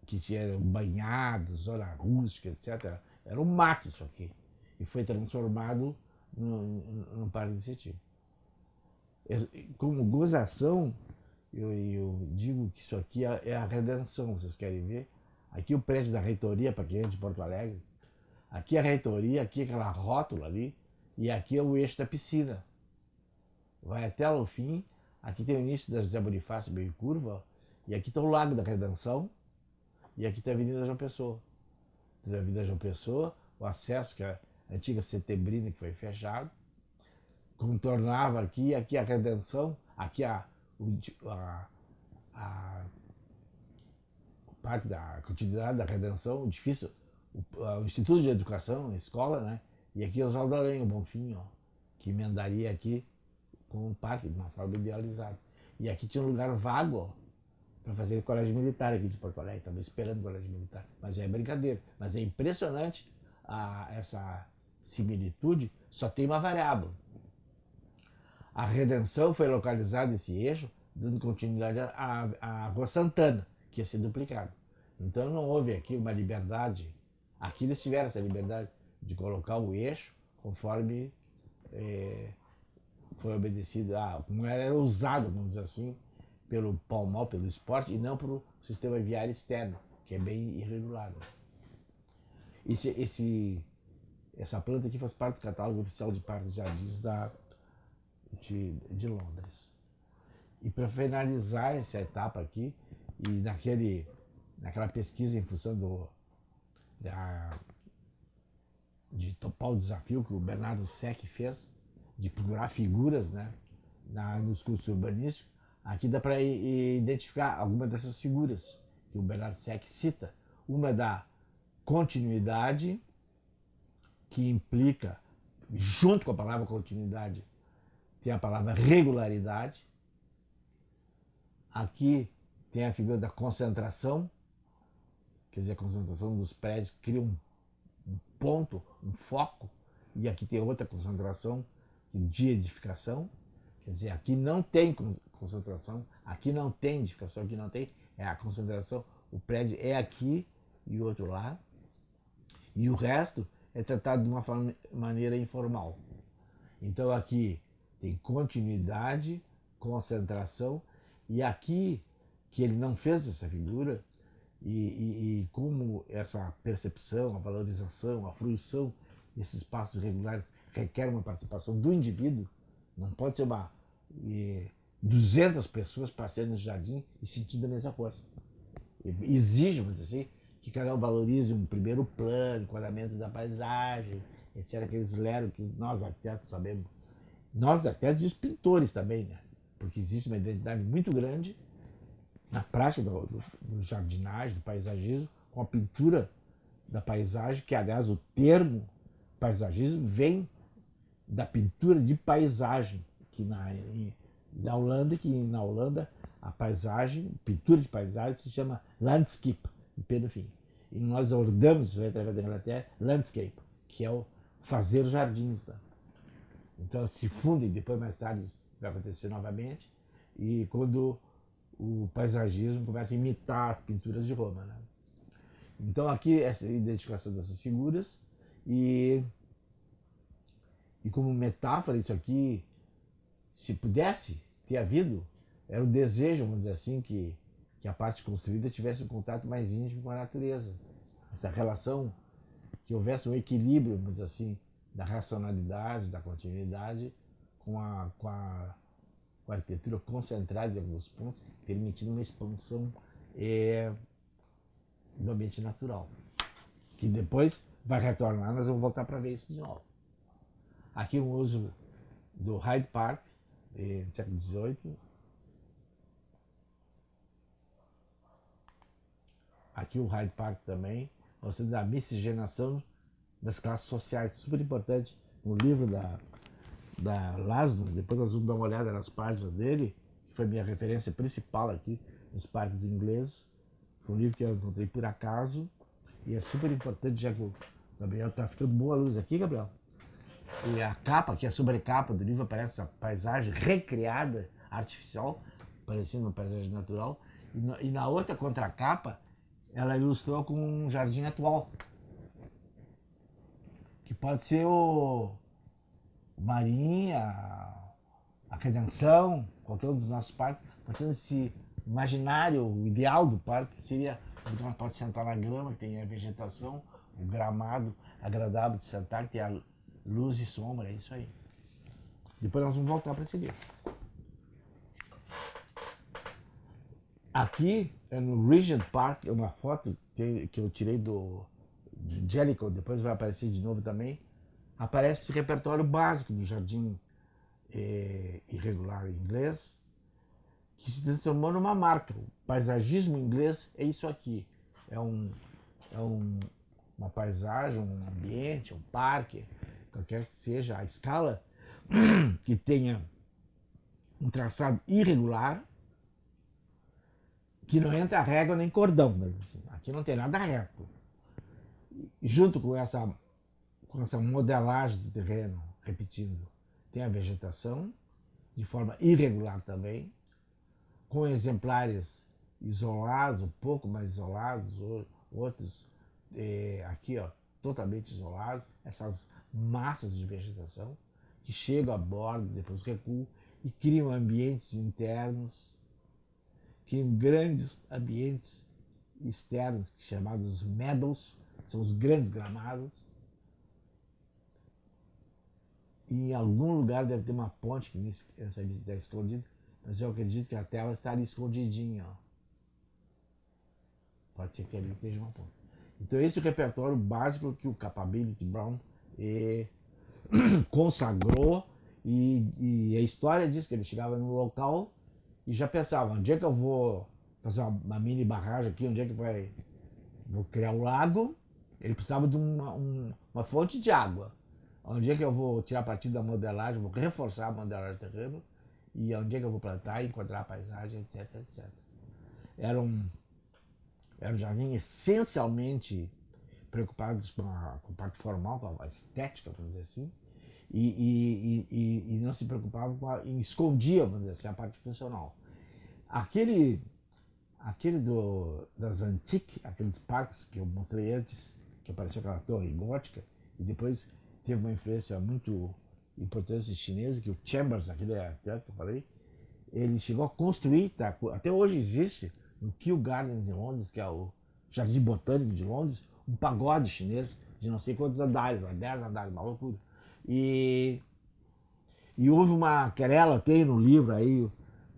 tinha banhado, zona rústica, etc. Era um mato isso aqui. E foi transformado num parque desse tipo. Como gozação, eu digo que isso aqui é a redenção, vocês querem ver? Aqui o prédio da reitoria, para quem é de Porto Alegre. Aqui a reitoria, aqui aquela rótula ali, e aqui é o eixo da piscina. Vai até lá o fim, aqui tem o início da José Bonifácio, meio curva, e aqui está o Lago da Redenção, e aqui está a Avenida João Pessoa. Da Avenida João Pessoa, o acesso, que é a antiga Setembrina, que foi fechado, contornava aqui a Redenção, aqui a parte da continuidade da Redenção, o edifício, o Instituto de Educação, a escola, né? E aqui é o Oswaldo Aranha, o Bonfim, ó, que emendaria aqui com o parque, de uma forma idealizada. E aqui tinha um lugar vago para fazer colégio militar aqui de Porto Alegre. Estava esperando o colégio militar. Mas é brincadeira. Mas é impressionante essa similitude. Só tem uma variável. A Redenção foi localizada nesse eixo, dando continuidade à Rua Santana, que ia ser duplicado. Então não houve aqui uma liberdade. Aqui eles tiveram essa liberdade de colocar o eixo conforme foi obedecido, como era usado, vamos dizer assim, pelo Palmal, pelo esporte, e não pelo sistema viário externo, que é bem irregular. Essa planta aqui faz parte do catálogo oficial de parques e jardins de Londres. E para finalizar essa etapa aqui, e naquela pesquisa em função de topar o desafio que o Bernardo Seck fez, de procurar figuras, né, nos cursos urbanísticos, aqui dá para identificar algumas dessas figuras que o Bernardo Seck cita. Uma é da continuidade, que implica, junto com a palavra continuidade, tem a palavra regularidade. Aqui tem a figura da concentração, quer dizer, a concentração dos prédios cria um ponto, um foco, e aqui tem outra concentração de edificação, quer dizer, aqui não tem concentração, aqui não tem edificação, aqui não tem, é a concentração, o prédio é aqui e o outro lá, e o resto é tratado de uma maneira informal. Então aqui tem continuidade, concentração, e aqui que ele não fez essa figura, e como essa percepção, a valorização, a fruição desses espaços regulares requer uma participação do indivíduo, não pode ser 200 pessoas passeando no jardim e sentindo a mesma coisa. Exige, vamos dizer assim, que cada um valorize um primeiro plano, enquadramento da paisagem, etc. Aqueles leros que nós arquitetos sabemos. Nós arquitetos e os pintores também, né? Porque existe uma identidade muito grande na prática do jardinagem, do paisagismo, com a pintura da paisagem, que aliás o termo paisagismo vem da pintura de paisagem, que na Holanda a paisagem, pintura de paisagem se chama landscape, no fim. E nós abordamos isso através da Inglaterra, landscape, que é o fazer jardins. Tá? Então se fundem, depois mais tarde vai acontecer novamente, e quando o paisagismo começa a imitar as pinturas de Roma. Né? Então aqui essa identificação dessas figuras, e como metáfora isso aqui, se pudesse ter havido, era o desejo, vamos dizer assim, que a parte construída tivesse um contato mais íntimo com a natureza. Essa relação, que houvesse um equilíbrio, vamos dizer assim, da racionalidade, da continuidade, com a arquitetura concentrada em alguns pontos, permitindo uma expansão do ambiente natural. Que depois vai retornar, nós vamos voltar para ver isso de novo. Aqui um uso do Hyde Park, no século XVIII. Aqui o Hyde Park também, mostrando a miscigenação das classes sociais, super importante no livro da Laszlo. Depois nós vamos dar uma olhada nas páginas dele, que foi minha referência principal aqui nos parques ingleses. Foi um livro que eu encontrei por acaso e é super importante, já que o Gabriel está ficando boa luz aqui, Gabriel. E a capa, que é a sobrecapa do livro, aparece essa paisagem recriada, artificial, parecendo uma paisagem natural. E na outra contracapa, ela ilustrou com um jardim atual, que pode ser o Marinha, a Redenção, qualquer um dos nossos parques. Portanto, esse imaginário, o ideal do parque seria onde nós podemos sentar na grama, que tem a vegetação, o gramado agradável de sentar, que tem a luz e sombra, é isso aí. Depois nós vamos voltar para esse livro. Aqui é no Regent Park, é uma foto que eu tirei de Jellicoe, depois vai aparecer de novo também. Aparece esse repertório básico do jardim irregular inglês, que se transformou numa marca. O paisagismo inglês é isso aqui. É uma paisagem, um ambiente, um parque, qualquer que seja a escala, que tenha um traçado irregular, que não entra régua nem cordão, mas assim, aqui não tem nada reto. E junto com essa modelagem do terreno, repetindo, tem a vegetação, de forma irregular também, com exemplares isolados, um pouco mais isolados, outros aqui, ó, totalmente isolados, essas massas de vegetação que chegam à borda, depois recuam e criam ambientes internos, criam grandes ambientes externos, chamados meadows, são os grandes gramados. E em algum lugar deve ter uma ponte, que essa está escondida, mas eu acredito que a tela está ali escondidinha, ó. Pode ser que ali esteja uma ponte. Então esse é o repertório básico que o Capability Brown consagrou, e a história diz que ele chegava no local e já pensava, onde é que eu vou fazer uma mini barragem aqui, onde é que vou criar um lago. Ele precisava de uma fonte de água. Onde é que eu vou tirar partido da modelagem, vou reforçar a modelagem do terreno, e onde é que eu vou plantar, encontrar a paisagem, etc, etc. Era um jardim essencialmente preocupados com a parte formal, com a estética, vamos dizer assim, e não se preocupavam escondia, vamos dizer assim, a parte funcional. Aquele das Antiques, aqueles parques que eu mostrei antes, que apareceu aquela torre gótica, e depois teve uma influência muito importante chinesa, que o Chambers, aquele arquiteto que eu falei, ele chegou a construir, tá, até hoje existe, no Kew Gardens em Londres, que é o Jardim Botânico de Londres, um pagode chinês de não sei quantos andares, 10 andares, uma loucura. E houve uma querela, tem no livro aí,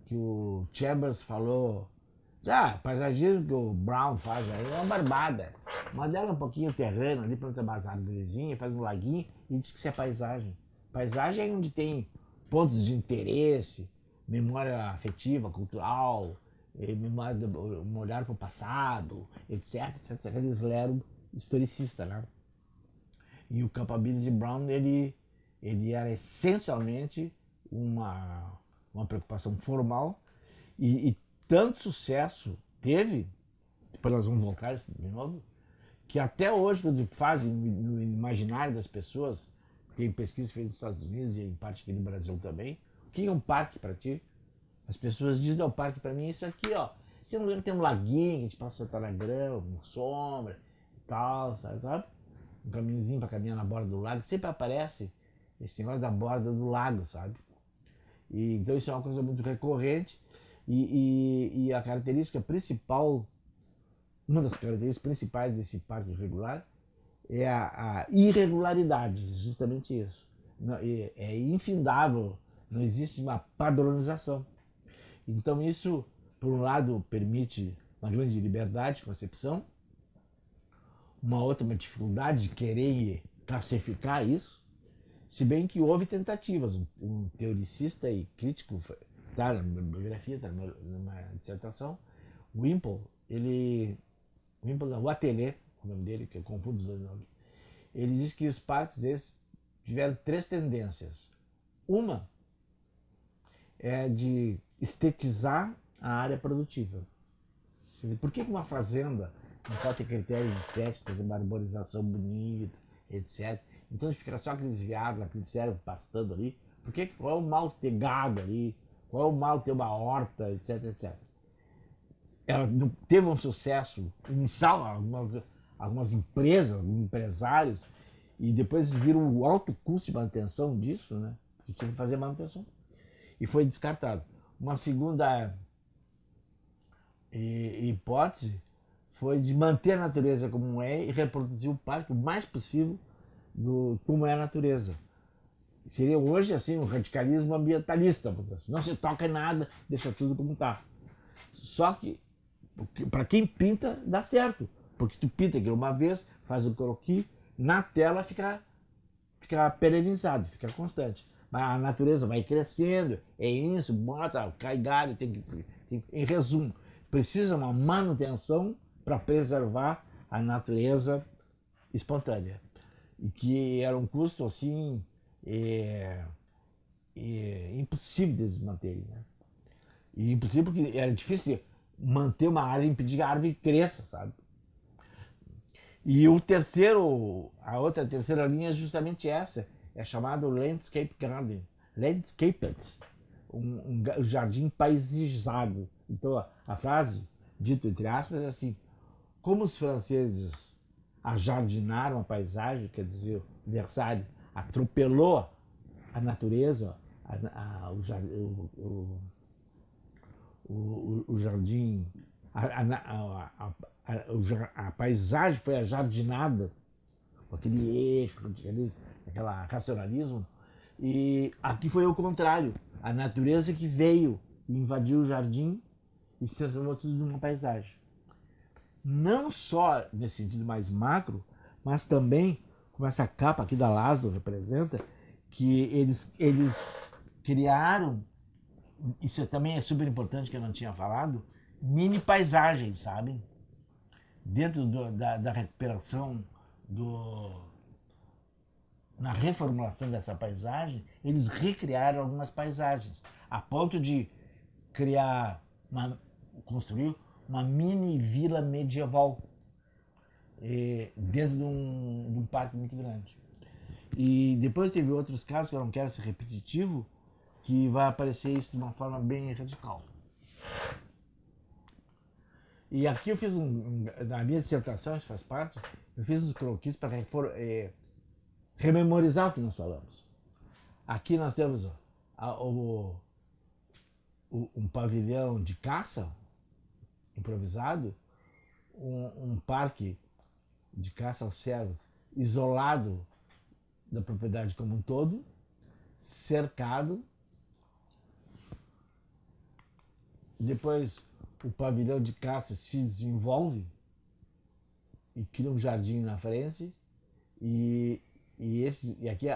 que o Chambers falou, paisagismo que o Brown faz aí é uma barbada. Modela um pouquinho o terreno ali, planta umas árvorezinhas, faz um laguinho e diz que isso é paisagem. Paisagem é onde tem pontos de interesse, memória afetiva, cultural, memória, um olhar para o passado, etc, etc. Aquele esclero historicista, né? E o Capability Brown, ele era essencialmente uma preocupação formal, e tanto sucesso teve, depois nós vamos voltar de novo, que até hoje, quando fazem no imaginário das pessoas, tem pesquisas feitas nos Estados Unidos e em parte aqui no Brasil também, o que é um parque para ti? As pessoas dizem, o parque para mim é isso aqui, ó. Tem um laguinho, a gente passa sentar na grama, com sombra e tal, sabe? Um caminhozinho para caminhar na borda do lago, sempre aparece esse negócio da borda do lago, sabe? E, então isso é uma coisa muito recorrente, e a característica principal, uma das características principais desse parque irregular é a irregularidade, justamente isso. É infindável, não existe uma padronização. Então isso, por um lado, permite uma grande liberdade de concepção, uma dificuldade de querer classificar isso, se bem que houve tentativas. Um teoricista e crítico, tá na bibliografia, tá numa dissertação, Whipple, o Atelier, o nome dele, que eu confundo os dois nomes, ele diz que os parques esses tiveram 3 tendências. Uma é de estetizar a área produtiva. Quer dizer, por que uma fazenda não pode ter critérios estéticos, fazer uma arborização bonita, etc. Então fica só aqueles veados, aquele cérebro pastando ali. Qual é o mal ter gado ali? Qual é o mal ter uma horta, etc, etc. Ela não teve um sucesso inicial, algumas empresas, alguns empresários, e depois viram o alto custo de manutenção disso, né? Porque tinha que fazer manutenção. E foi descartado. Uma segunda hipótese foi de manter a natureza como é e reproduzir o parque o mais possível como é a natureza. Seria hoje assim um radicalismo ambientalista, assim, não se toca em nada, deixa tudo como está. Só que para quem pinta dá certo, porque tu pinta aquilo uma vez, faz o croquis, na tela fica perenizado, fica constante. Mas a natureza vai crescendo, é isso, cai galho, em resumo, precisa uma manutenção para preservar a natureza espontânea. E que era um custo assim impossível de desmanter, né? E impossível porque era difícil manter uma árvore, impedir que a árvore cresça, sabe? E a outra terceira linha é justamente essa, é chamado Landscape Garden, Landscaped, um jardim paisajado. Então a frase, dito entre aspas, é assim: como os franceses ajardinaram a paisagem, quer dizer, Versalhes atropelou a natureza, o jardim, a paisagem foi ajardinada com aquele eixo, com aquele racionalismo. E aqui foi o contrário. A natureza que veio e invadiu o jardim e se transformou tudo numa paisagem. Não só nesse sentido mais macro, mas também, como essa capa aqui da Laszlo representa, que eles criaram, isso também é super importante que eu não tinha falado, mini paisagens, sabe? Dentro da recuperação, na reformulação dessa paisagem, eles recriaram algumas paisagens, a ponto de construir uma mini vila medieval dentro de um parque muito grande. E depois teve outros casos, que eu não quero ser repetitivo, que vai aparecer isso de uma forma bem radical. E aqui eu fiz na minha dissertação, isso faz parte, eu fiz uns croquis para rememorizar o que nós falamos. Aqui nós temos um pavilhão de caça improvisado, um parque de caça aos cervos isolado da propriedade como um todo, cercado. Depois o pavilhão de caça se desenvolve e cria um jardim na frente. E aqui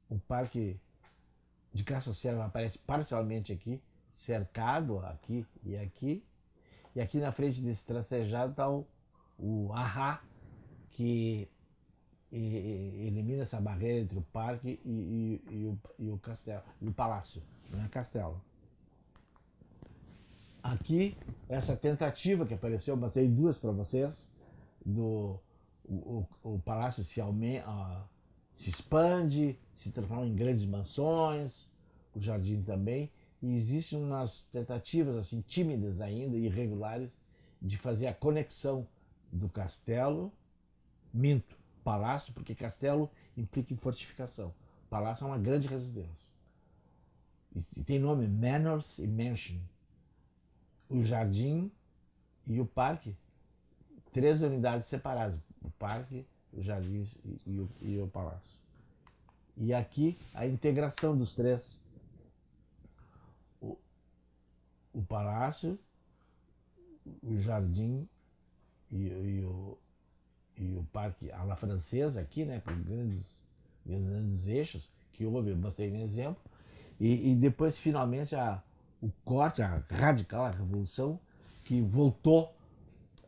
o parque de caça ao cervo aparece parcialmente aqui, cercado aqui e aqui. E aqui na frente desse tracejado está o Ahá, que elimina essa barreira entre o parque e o castelo, e o palácio, não é castelo. Aqui, essa tentativa que apareceu, eu mostrei duas para vocês, o palácio se expande, se transforma em grandes mansões, o jardim também, e existem umas tentativas assim tímidas ainda, irregulares, de fazer a conexão do castelo, palácio, porque castelo implica em fortificação. Palácio é uma grande residência. E tem nome, Manors e Mansion. O jardim e o parque, 3 unidades separadas, o parque, o jardim e o palácio. E aqui a integração dos três, o palácio, o jardim e o parque à la francesa aqui, né, com grandes eixos, que houve, eu mostrei um exemplo, e depois finalmente o corte, a radical, a revolução, que voltou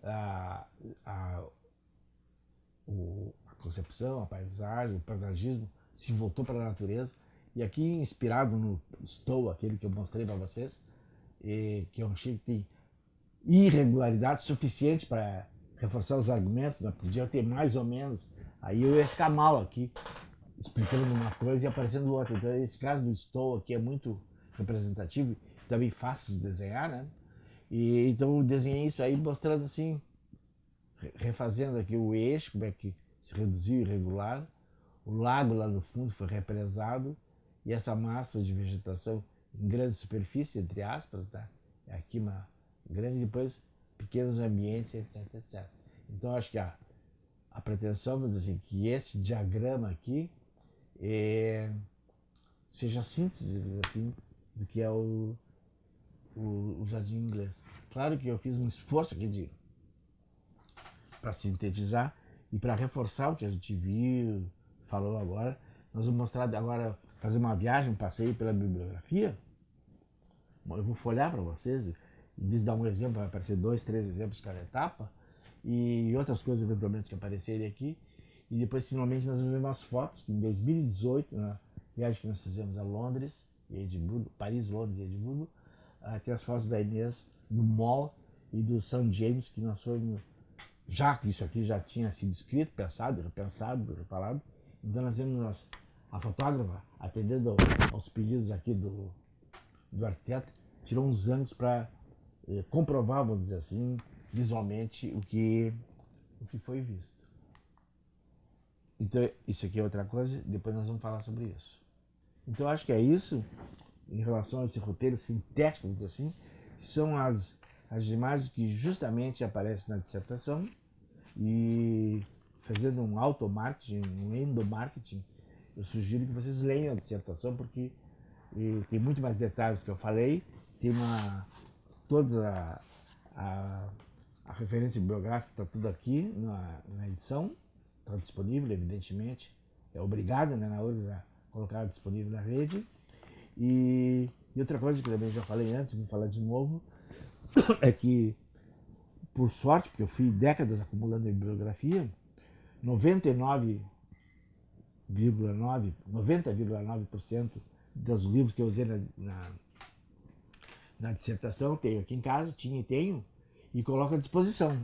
a concepção, a paisagem, o paisagismo se voltou para a natureza. E aqui, inspirado no Stowe, aquele que eu mostrei para vocês, que eu achei que tem irregularidade suficiente para reforçar os argumentos, né? Podia ter mais ou menos. Aí eu ia ficar mal aqui, explicando uma coisa e aparecendo outra. Então, esse caso do Stowe aqui é muito representativo, também fácil de desenhar, né? E então eu desenhei isso aí mostrando assim, refazendo aqui o eixo, como é que se reduziu irregular, o lago lá no fundo foi represado e essa massa de vegetação em grande superfície, entre aspas, tá? Aqui uma grande, depois pequenos ambientes, etc, etc. Então acho que a pretensão, vamos dizer assim, que esse diagrama aqui seja a síntese, assim, do que é o jardim inglês. Claro que eu fiz um esforço aqui para sintetizar e para reforçar o que a gente viu, falou agora. Nós vamos mostrar agora, fazer uma viagem, um passeio pela bibliografia. Eu vou folhear para vocês, em vez de dar um exemplo, vai aparecer 2, 3 exemplos de cada etapa, e outras coisas eventualmente que aparecerem aqui. E depois, finalmente, nós vamos ver umas fotos que em 2018, na viagem que nós fizemos a Londres e Edimburgo, Paris, Londres e Edimburgo, tem as fotos da Inês do Moll e do St. James, que nós fomos, já que isso aqui já tinha sido escrito, pensado, falado, então nós temos a fotógrafa atendendo aos pedidos aqui do arquiteto, tirou uns anos para comprovar, vamos dizer assim, visualmente o que foi visto. Então isso aqui é outra coisa, depois nós vamos falar sobre isso. Então eu acho que é isso em relação a esse roteiro sintético, vamos dizer assim, que são as imagens que justamente aparecem na dissertação, e fazendo um automarketing, um endomarketing, eu sugiro que vocês leiam a dissertação, porque tem muito mais detalhes do que eu falei, tem toda a referência bibliográfica, está tudo aqui na edição, está disponível, evidentemente, é obrigado, né, na URGS a colocar disponível na rede. E outra coisa que também já falei antes, vou falar de novo, é que, por sorte, porque eu fui décadas acumulando bibliografia, 90,9% dos livros que eu usei na dissertação, tenho aqui em casa, tinha e tenho, e coloco à disposição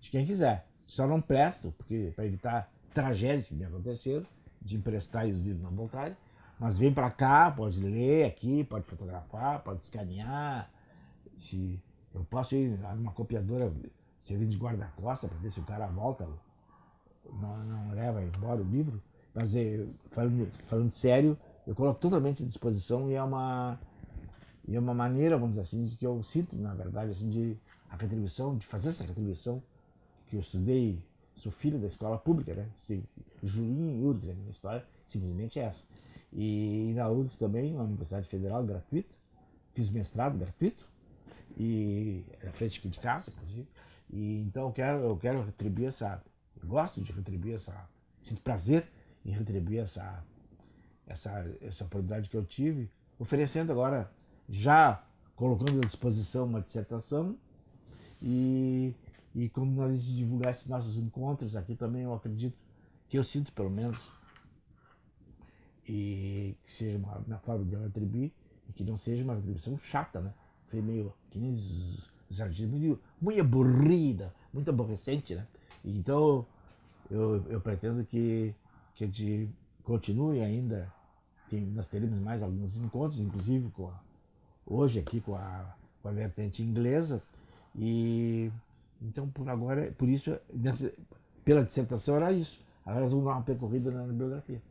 de quem quiser. Só não presto, porque para evitar tragédias que me aconteceram, de emprestar e os livros não voltarem, mas vem para cá, pode ler aqui, pode fotografar, pode escanear. Se eu posso ir numa copiadora servindo de guarda-costas para ver se o cara volta, não leva embora o livro. Mas falando sério, eu coloco totalmente à disposição, e é uma maneira, vamos dizer assim, de que eu sinto, na verdade, assim, de fazer essa retribuição, que eu estudei, sou filho da escola pública, né? Juí e URGS, a minha história simplesmente é essa. E na URGS também, na Universidade Federal, gratuito, fiz mestrado gratuito, e na frente aqui de casa, inclusive. E então eu quero retribuir gosto de retribuir sinto prazer em retribuir essa oportunidade que eu tive, oferecendo agora, já colocando à disposição uma dissertação, e como nós divulgar esses nossos encontros aqui também, eu acredito, que eu sinto pelo menos, e que seja uma forma de eu retribuir, e que não seja uma retribuição chata, né? Foi meio que nem os artistas, muito aburrida, muito aborrecente, né? Então eu pretendo que a gente continue ainda, nós teremos mais alguns encontros, inclusive hoje aqui com a vertente inglesa, e então por agora, por isso, pela dissertação era isso. Agora nós vamos dar uma percorrida na bibliografia.